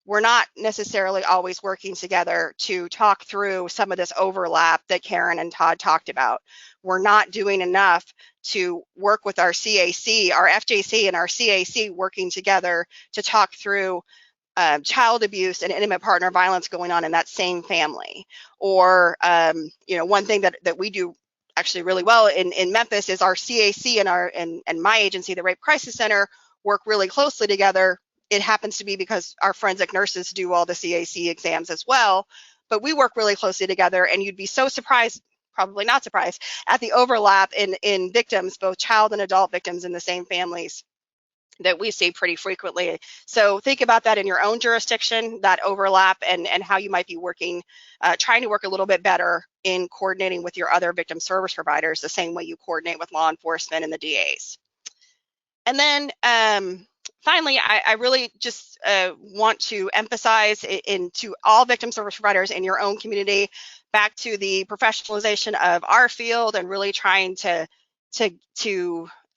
we're not necessarily always working together to talk through some of this overlap that Karen and Todd talked about. We're not doing enough to work with our CAC, our FJC and our CAC working together to talk through child abuse and intimate partner violence going on in that same family. Or, one thing that we do actually really well in Memphis is our CAC and my agency, the Rape Crisis Center, work really closely together. It happens to be because our forensic nurses do all the CAC exams as well, but we work really closely together, and you'd be so surprised, probably not surprised, at the overlap in victims, both child and adult victims in the same families that we see pretty frequently. So think about that in your own jurisdiction, that overlap, and how you might be working, trying to work a little bit better in coordinating with your other victim service providers the same way you coordinate with law enforcement and the DAs. And then finally, I really just want to emphasize to all victim service providers in your own community, back to the professionalization of our field and really trying to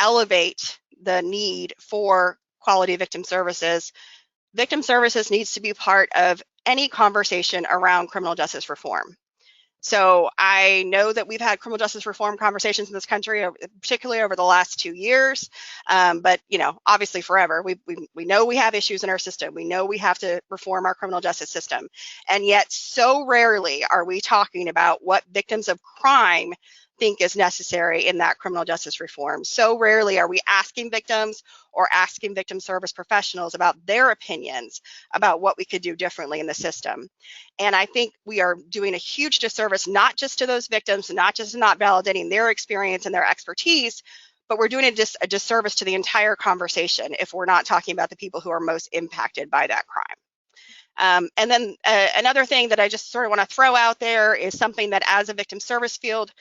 elevate the need for quality victim services. Victim services needs to be part of any conversation around criminal justice reform. So I know that we've had criminal justice reform conversations in this country, particularly over the last 2 years, but obviously forever. We know we have issues in our system. We know we have to reform our criminal justice system, and yet so rarely are we talking about what victims of crime think is necessary in that criminal justice reform. So rarely are we asking victims or asking victim service professionals about their opinions about what we could do differently in the system. And I think we are doing a huge disservice, not just to those victims, not just not validating their experience and their expertise, but we're doing a disservice to the entire conversation if we're not talking about the people who are most impacted by that crime. And then another thing that I just sort of want to throw out there is something that as a victim service field,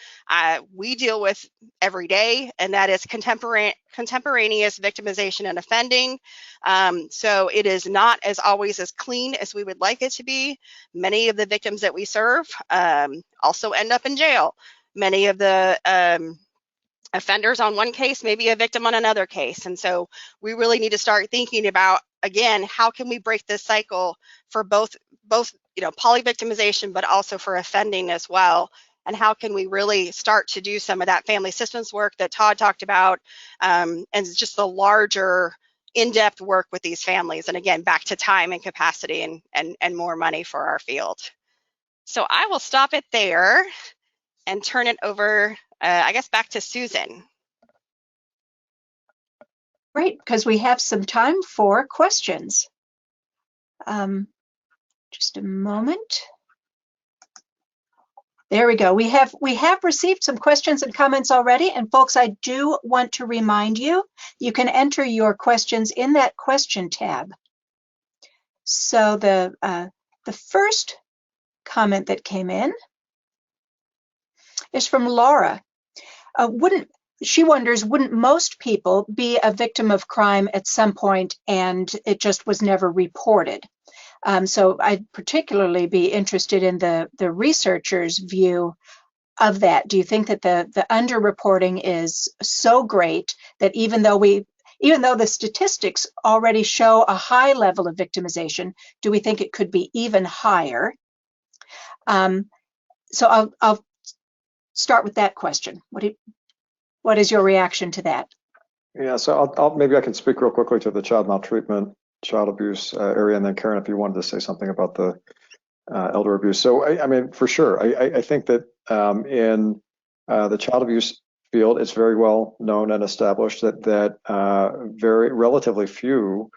we deal with every day, and that is contemporaneous victimization and offending. So it is not as always as clean as we would like it to be. Many of the victims that we serve also end up in jail. Many of the offenders on one case may be a victim on another case. And so we really need to start thinking about, again, how can we break this cycle for both poly-victimization, but also for offending as well? And how can we really start to do some of that family systems work that Todd talked about, and just the larger in-depth work with these families? And again, back to time and capacity and more money for our field. So I will stop it there and turn it over, I guess, back to Susan. Great, because we have some time for questions. Just a moment. There we go. We have received some questions and comments already, and folks, I do want to remind you, you can enter your questions in that question tab. So the first comment that came in is from Laura. She wonders, wouldn't most people be a victim of crime at some point and it just was never reported? So I'd particularly be interested in the researchers' view of that. Do you think that the underreporting is so great that even though Even though the statistics already show a high level of victimization, do we think it could be even higher? So I'll start with that question. What is your reaction to that? Yeah, so maybe I can speak real quickly to the child maltreatment, child abuse area, and then Karen, if you wanted to say something about the elder abuse. So I mean, for sure, I think that in the child abuse field, it's very well known and established that very relatively few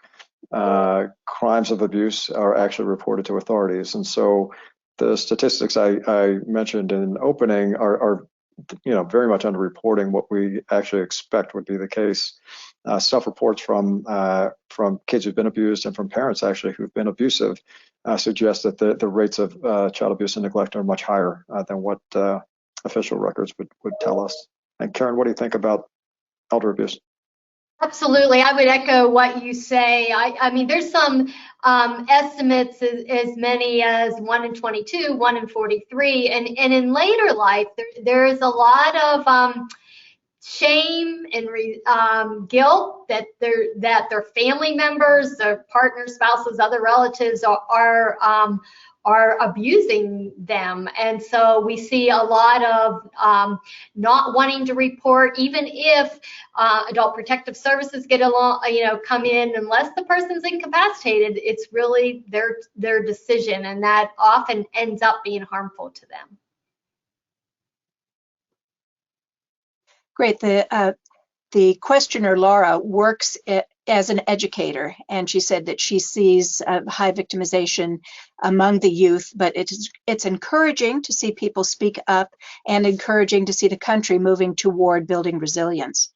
crimes of abuse are actually reported to authorities, and so the statistics I mentioned in opening are very much underreporting what we actually expect would be the case. Self-reports from kids who've been abused and from parents actually who've been abusive suggest that the rates of child abuse and neglect are much higher than what official records would tell us. And Karen, what do you think about elder abuse? Absolutely, I would echo what you say. I mean, there's some estimates as many as 1 in 22, 1 in 43, and in later life, there is a lot of shame and guilt that their family members, their partners, spouses, other relatives are abusing them, and so we see a lot of not wanting to report, even if adult protective services come in. Unless the person's incapacitated, it's really their decision, and that often ends up being harmful to them. Great. The questioner, Laura, works as an educator, and she said that she sees high victimization among the youth, but it's encouraging to see people speak up and encouraging to see the country moving toward building resilience.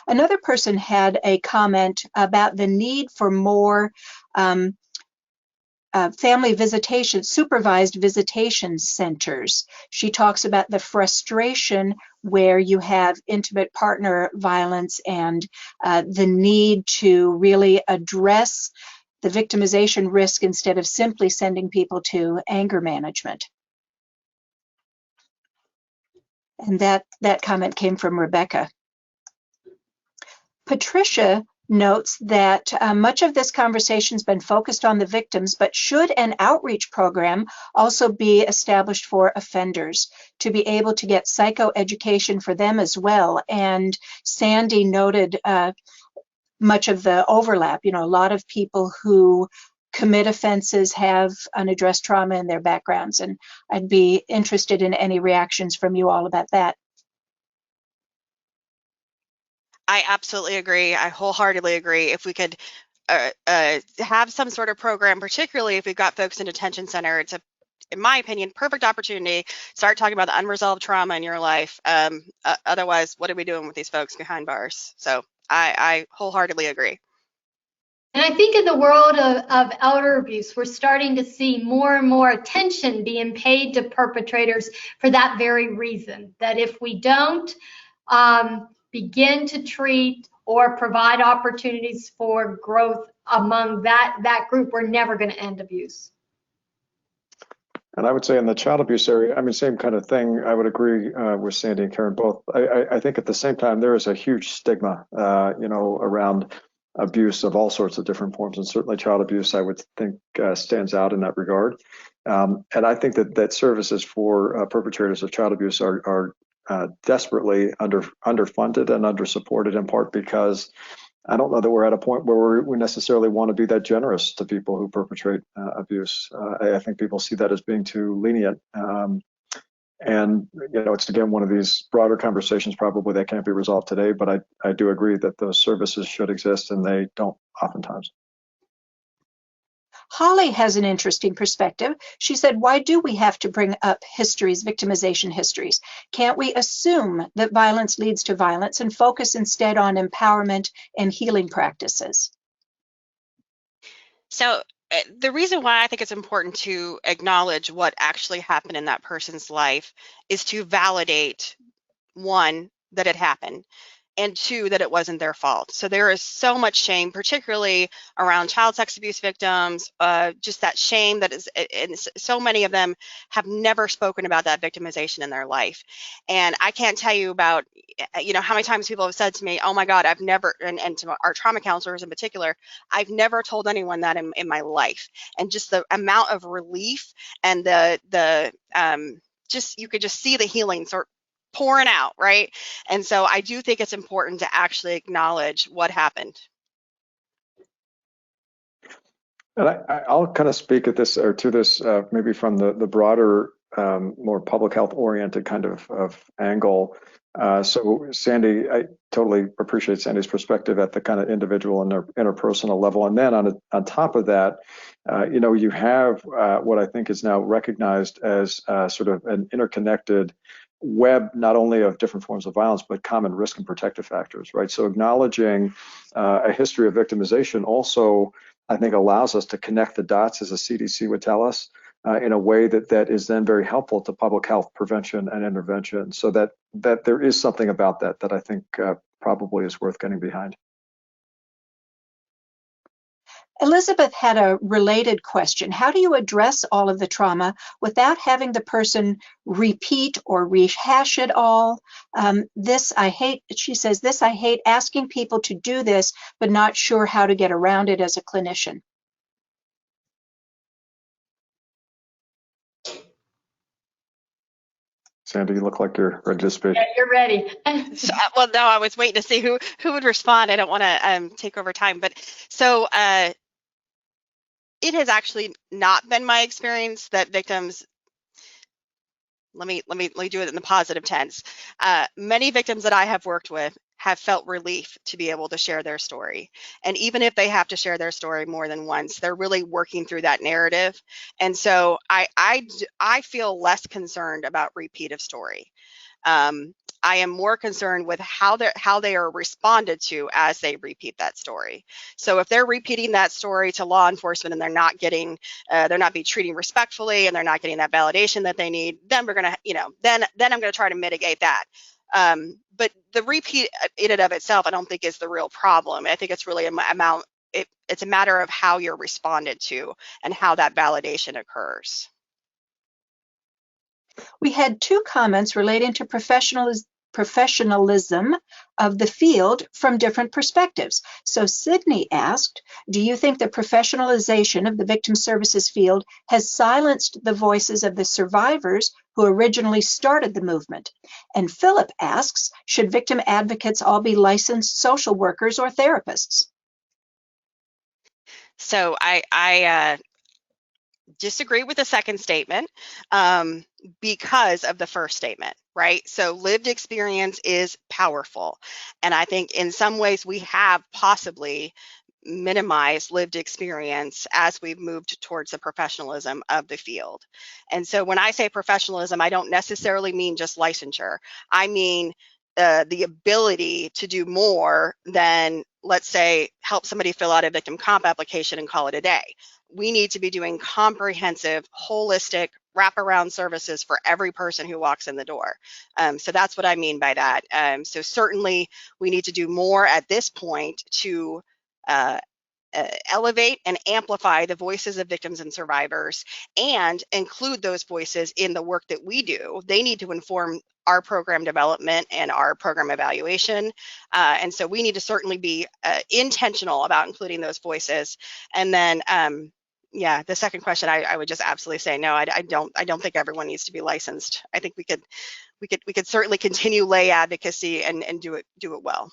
Another person had a comment about the need for more family visitation, supervised visitation centers. She talks about the frustration where you have intimate partner violence and the need to really address the victimization risk instead of simply sending people to anger management. And that comment came from Rebecca. Patricia notes that much of this conversation has been focused on the victims, but should an outreach program also be established for offenders to be able to get psychoeducation for them as well? And Sandy noted much of the overlap. A lot of people who commit offenses have unaddressed trauma in their backgrounds, and I'd be interested in any reactions from you all about that. I absolutely agree. I wholeheartedly agree. If we could have some sort of program, particularly if we've got folks in detention center, it's in my opinion, perfect opportunity. Start talking about the unresolved trauma in your life. Otherwise, what are we doing with these folks behind bars? So I wholeheartedly agree. And I think in the world of elder abuse, we're starting to see more and more attention being paid to perpetrators for that very reason, that if we don't begin to treat or provide opportunities for growth among that group, we're never going to end abuse. And I would say in the child abuse area, I mean, same kind of thing. I would agree with Sandy and Karen both. I think at the same time, there is a huge stigma, around abuse of all sorts of different forms, and certainly child abuse, I would think, stands out in that regard. And I think that services for perpetrators of child abuse are desperately underfunded and undersupported, in part because I don't know that we're at a point where we necessarily want to be that generous to people who perpetrate abuse. I think people see that as being too lenient. And it's again one of these broader conversations probably that can't be resolved today, but I do agree that those services should exist, and they don't oftentimes. Holly has an interesting perspective. She said, why do we have to bring up histories, victimization histories? Can't we assume that violence leads to violence and focus instead on empowerment and healing practices? So the reason why I think it's important to acknowledge what actually happened in that person's life is to validate, one, that it happened. and 2, that it wasn't their fault. So there is so much shame, particularly around child sex abuse victims, just that shame that is, and so many of them have never spoken about that victimization in their life. And I can't tell you about, how many times people have said to me, oh my God, I've never, and to our trauma counselors in particular, I've never told anyone that in my life. And just the amount of relief and just, you could just see the healing sort pouring out, right? And so I do think it's important to actually acknowledge what happened. And I'll kind of speak at this, or to this, maybe from the broader, more public health oriented kind of angle. So Sandy, I totally appreciate Sandy's perspective at the kind of individual and interpersonal level. And then on top of that, you have what I think is now recognized as sort of an interconnected web, not only of different forms of violence, but common risk and protective factors, right? So acknowledging a history of victimization also, I think, allows us to connect the dots, as the CDC would tell us, in a way that is then very helpful to public health prevention and intervention. So that there is something about that I think probably is worth getting behind. Elizabeth had a related question. How do you address all of the trauma without having the person repeat or rehash it all? She says, this I hate asking people to do this, but not sure how to get around it as a clinician. Sandy, you look like you're ready to speak. Yeah, you're ready. Well, no, I was waiting to see who would respond. I don't want to take over time, but so it has actually not been my experience that victims. Let me do it in the positive tense. Many victims that I have worked with have felt relief to be able to share their story. And even if they have to share their story more than once, they're really working through that narrative. And so I feel less concerned about repeat of story. I am more concerned with how they are responded to as they repeat that story. So if they're repeating that story to law enforcement and they're not being treated respectfully and they're not getting that validation that they need, then we're gonna, then I'm gonna try to mitigate that. But the repeat in and of itself, I don't think is the real problem. I think it's really it's a matter of how you're responded to and how that validation occurs. We had 2 comments relating to professionalism of the field from different perspectives. So Sydney asked, do you think the professionalization of the victim services field has silenced the voices of the survivors who originally started the movement? And Philip asks, should victim advocates all be licensed social workers or therapists? So I disagree with the second statement because of the first statement, right? So lived experience is powerful. And I think in some ways we have possibly minimized lived experience as we've moved towards the professionalism of the field. And so when I say professionalism, I don't necessarily mean just licensure. I mean the ability to do more than, let's say, help somebody fill out a victim comp application and call it a day. We need to be doing comprehensive, holistic, wraparound services for every person who walks in the door. So that's what I mean by that. So certainly we need to do more at this point to elevate and amplify the voices of victims and survivors and include those voices in the work that we do. They need to inform our program development and our program evaluation. And so we need to certainly be intentional about including those voices. And then, yeah, the second question, I would just absolutely say no. I don't think everyone needs to be licensed. I think we could certainly continue lay advocacy and do it well.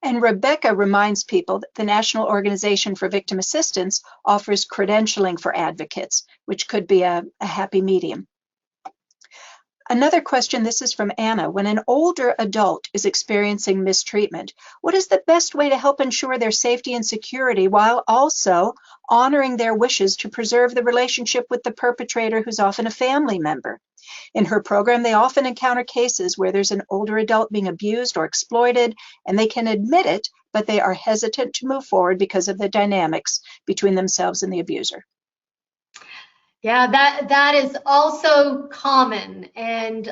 And Rebecca reminds people that the National Organization for Victim Assistance offers credentialing for advocates, which could be a happy medium. Another question, this is from Anna. When an older adult is experiencing mistreatment, what is the best way to help ensure their safety and security while also honoring their wishes to preserve the relationship with the perpetrator, who's often a family member? In her program, they often encounter cases where there's an older adult being abused or exploited, and they can admit it, but they are hesitant to move forward because of the dynamics between themselves and the abuser. Yeah, that is also common. And,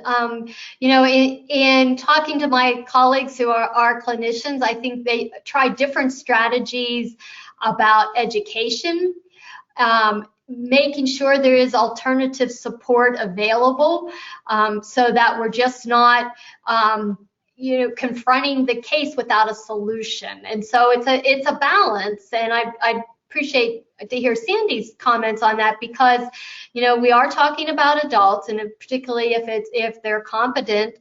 you know, in talking to my colleagues who are clinicians, I think they try different strategies about education, making sure there is alternative support available, so that we're just not, you know, confronting the case without a solution. And so it's a balance. And I appreciate to hear Sandy's comments on that, because, you know, we are talking about adults, and particularly if they're competent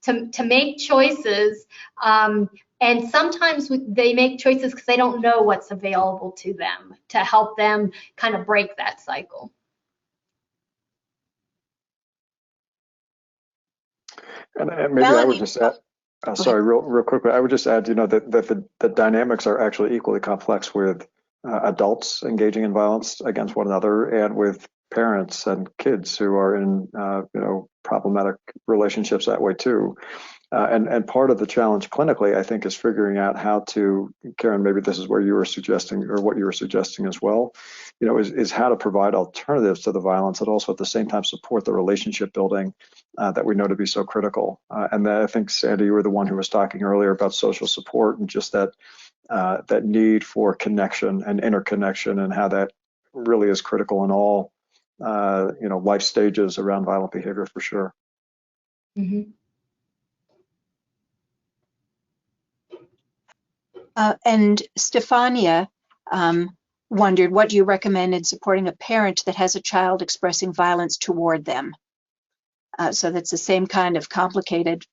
to make choices. And sometimes they make choices because they don't know what's available to them to help them kind of break that cycle. And maybe Melanie, I would just add, sorry, real quickly, I would just add, you know, that the dynamics are actually equally complex with adults engaging in violence against one another, and with parents and kids who are in, you know, problematic relationships that way too. And part of the challenge clinically, I think, is figuring out how to, Karen, maybe this is where you were suggesting, or what you were suggesting as well, you know, is how to provide alternatives to the violence, and also at the same time support the relationship building that we know to be so critical. And I think, Sandy, you were the one who was talking earlier about social support, and just that that need for connection and interconnection, and how that really is critical in all, you know, life stages around violent behavior, for sure. Mm-hmm. And Stefania wondered, what do you recommend in supporting a parent that has a child expressing violence toward them? So that's the same kind of complicated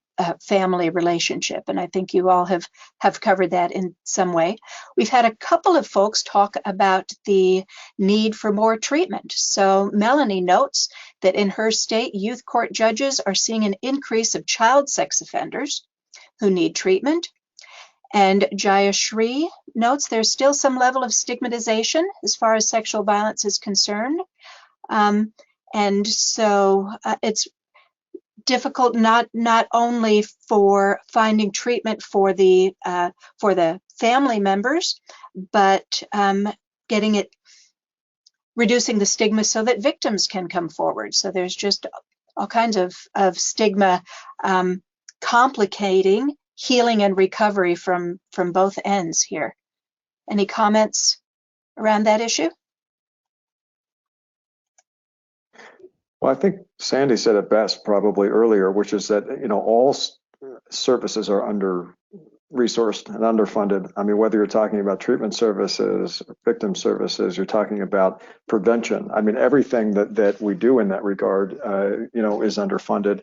family relationship. And I think you all have covered that in some way. We've had a couple of folks talk about the need for more treatment. So Melanie notes that in her state, youth court judges are seeing an increase of child sex offenders who need treatment. And Jayashri notes there's still some level of stigmatization as far as sexual violence is concerned. And so it's difficult not only for finding treatment for the family members, but reducing the stigma so that victims can come forward. So there's just all kinds of stigma complicating healing and recovery from both ends here. Any comments around that issue? Well, I think Sandy said it best probably earlier, which is that, you know, all services are under-resourced and underfunded. I mean, whether you're talking about treatment services, victim services, you're talking about prevention. I mean, everything that we do in that regard, you know, is underfunded.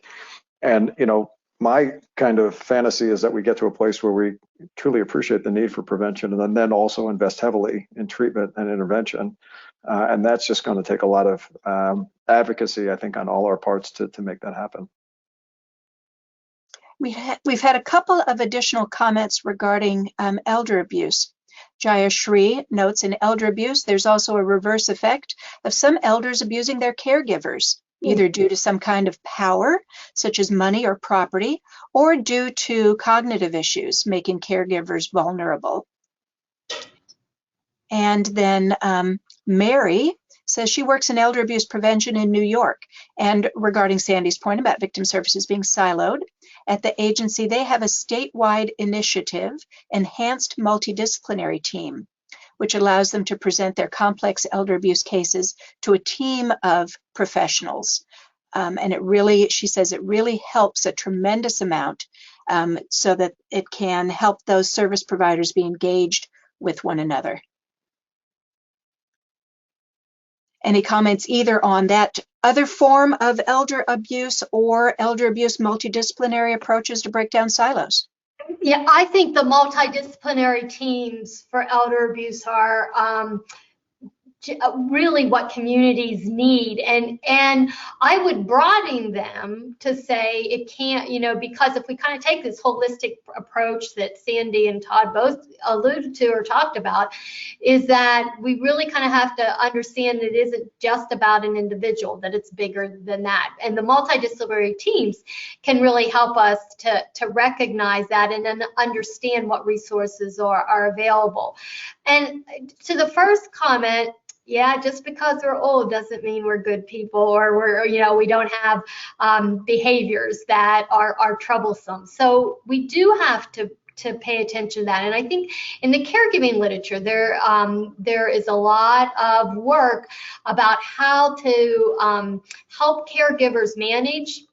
And, you know, my kind of fantasy is that we get to a place where we truly appreciate the need for prevention, and then also invest heavily in treatment and intervention. And that's just going to take a lot of advocacy, I think, on all our parts to make that happen. We've had a couple of additional comments regarding elder abuse. Jayashri notes in elder abuse, there's also a reverse effect of some elders abusing their caregivers, either due to some kind of power, such as money or property, or due to cognitive issues, making caregivers vulnerable. And then Mary says she works in elder abuse prevention in New York. And regarding Sandy's point about victim services being siloed, at the agency, they have a statewide initiative, Enhanced Multidisciplinary Team, which allows them to present their complex elder abuse cases to a team of professionals. And it really, she says, it really helps a tremendous amount so that it can help those service providers be engaged with one another. Any comments either on that other form of elder abuse or elder abuse multidisciplinary approaches to break down silos? Yeah, I think the multidisciplinary teams for elder abuse are really what communities need, and I would broaden them to say it can't, you know, because if we kind of take this holistic approach that Sandy and Todd both alluded to or talked about, is that we really kind of have to understand that it isn't just about an individual, that it's bigger than that, and the multidisciplinary teams can really help us to recognize that and then understand what resources are available. And to the first comment, Yeah, just because we're old doesn't mean we're good people, or we don't have behaviors that are troublesome. So we do have to pay attention to that. And I think in the caregiving literature, there is a lot of work about how to help caregivers manage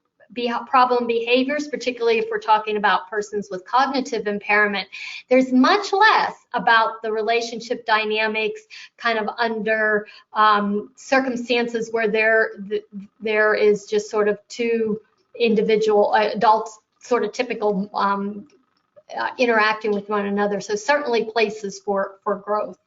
problem behaviors, particularly if we're talking about persons with cognitive impairment. There's much less about the relationship dynamics kind of under circumstances where there is just sort of two individual adults, sort of typical interacting with one another. So certainly places for growth.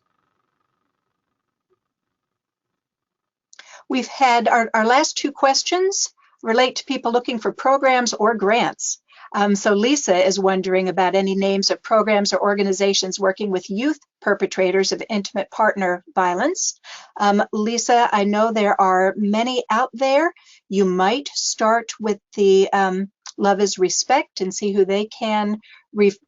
We've had our last two questions relate to people looking for programs or grants. So Lisa is wondering about any names of programs or organizations working with youth perpetrators of intimate partner violence. Lisa, I know there are many out there. You might start with the Love is Respect and see who they can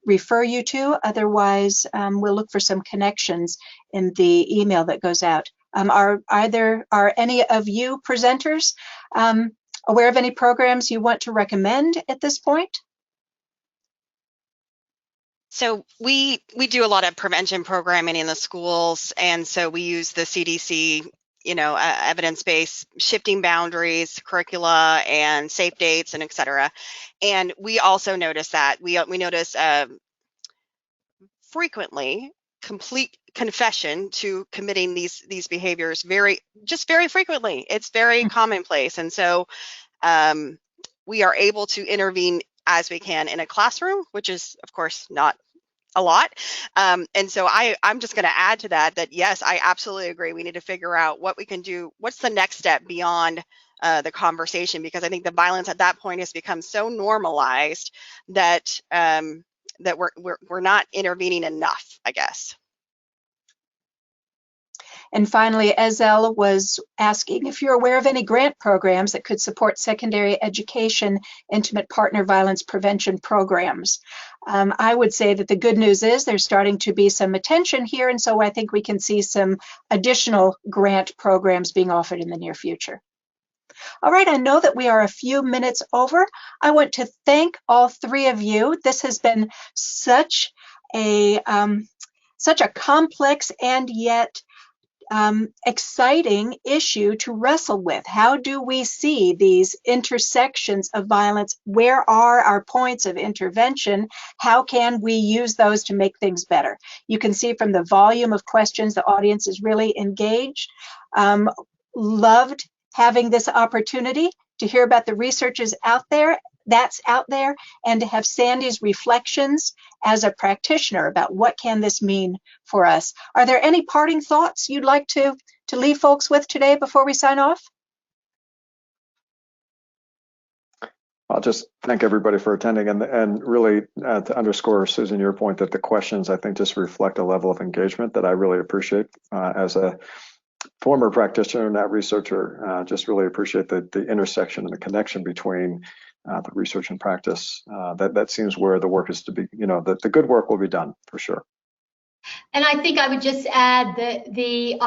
refer you to. Otherwise, we'll look for some connections in the email that goes out. Are any of you presenters aware of any programs you want to recommend at this point? So we do a lot of prevention programming in the schools, and so we use the CDC, evidence-based shifting boundaries, curricula, and safe dates, and et cetera. And we also notice that we notice frequently complete confession to committing these behaviors very frequently. It's very commonplace, and so we are able to intervene as we can in a classroom, which is of course not a lot. And so I'm just going to add to that yes, I absolutely agree. We need to figure out what we can do. What's the next step beyond the conversation? Because I think the violence at that point has become so normalized that that we're not intervening enough, I guess. And finally, Ezel was asking if you're aware of any grant programs that could support secondary education, intimate partner violence prevention programs. I would say that the good news is there's starting to be some attention here, and so I think we can see some additional grant programs being offered in the near future. All right, I know that we are a few minutes over. I want to thank all three of you. This has been such a complex and yet exciting issue to wrestle with. How do we see these intersections of violence? Where are our points of intervention? How can we use those to make things better? You can see from the volume of questions, the audience is really engaged. Loved having this opportunity to hear about the researchers out there, and to have Sandy's reflections as a practitioner about what can this mean for us. Are there any parting thoughts you'd like to leave folks with today before we sign off? I'll just thank everybody for attending, and really to underscore, Susan, your point that the questions, I think, just reflect a level of engagement that I really appreciate. As a former practitioner and not researcher, just really appreciate the intersection and the connection between the research and practice. That seems where the work is to be, that the good work will be done for sure. And I think I would just add that the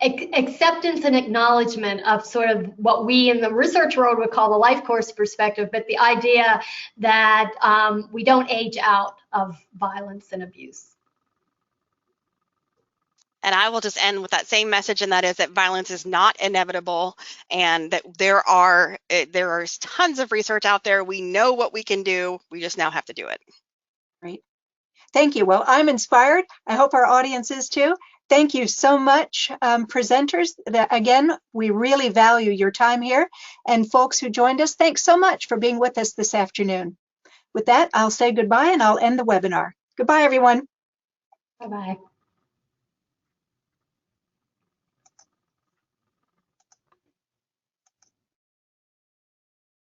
acceptance and acknowledgement of sort of what we in the research world would call the Lifecourse perspective, but the idea that we don't age out of violence and abuse. And I will just end with that same message, and that is that violence is not inevitable, and that there are tons of research out there. We know what we can do. We just now have to do it. Great. Thank you. Well, I'm inspired. I hope our audience is too. Thank you so much, presenters. Again, we really value your time here. And folks who joined us, thanks so much for being with us this afternoon. With that, I'll say goodbye and I'll end the webinar. Goodbye, everyone. Bye-bye.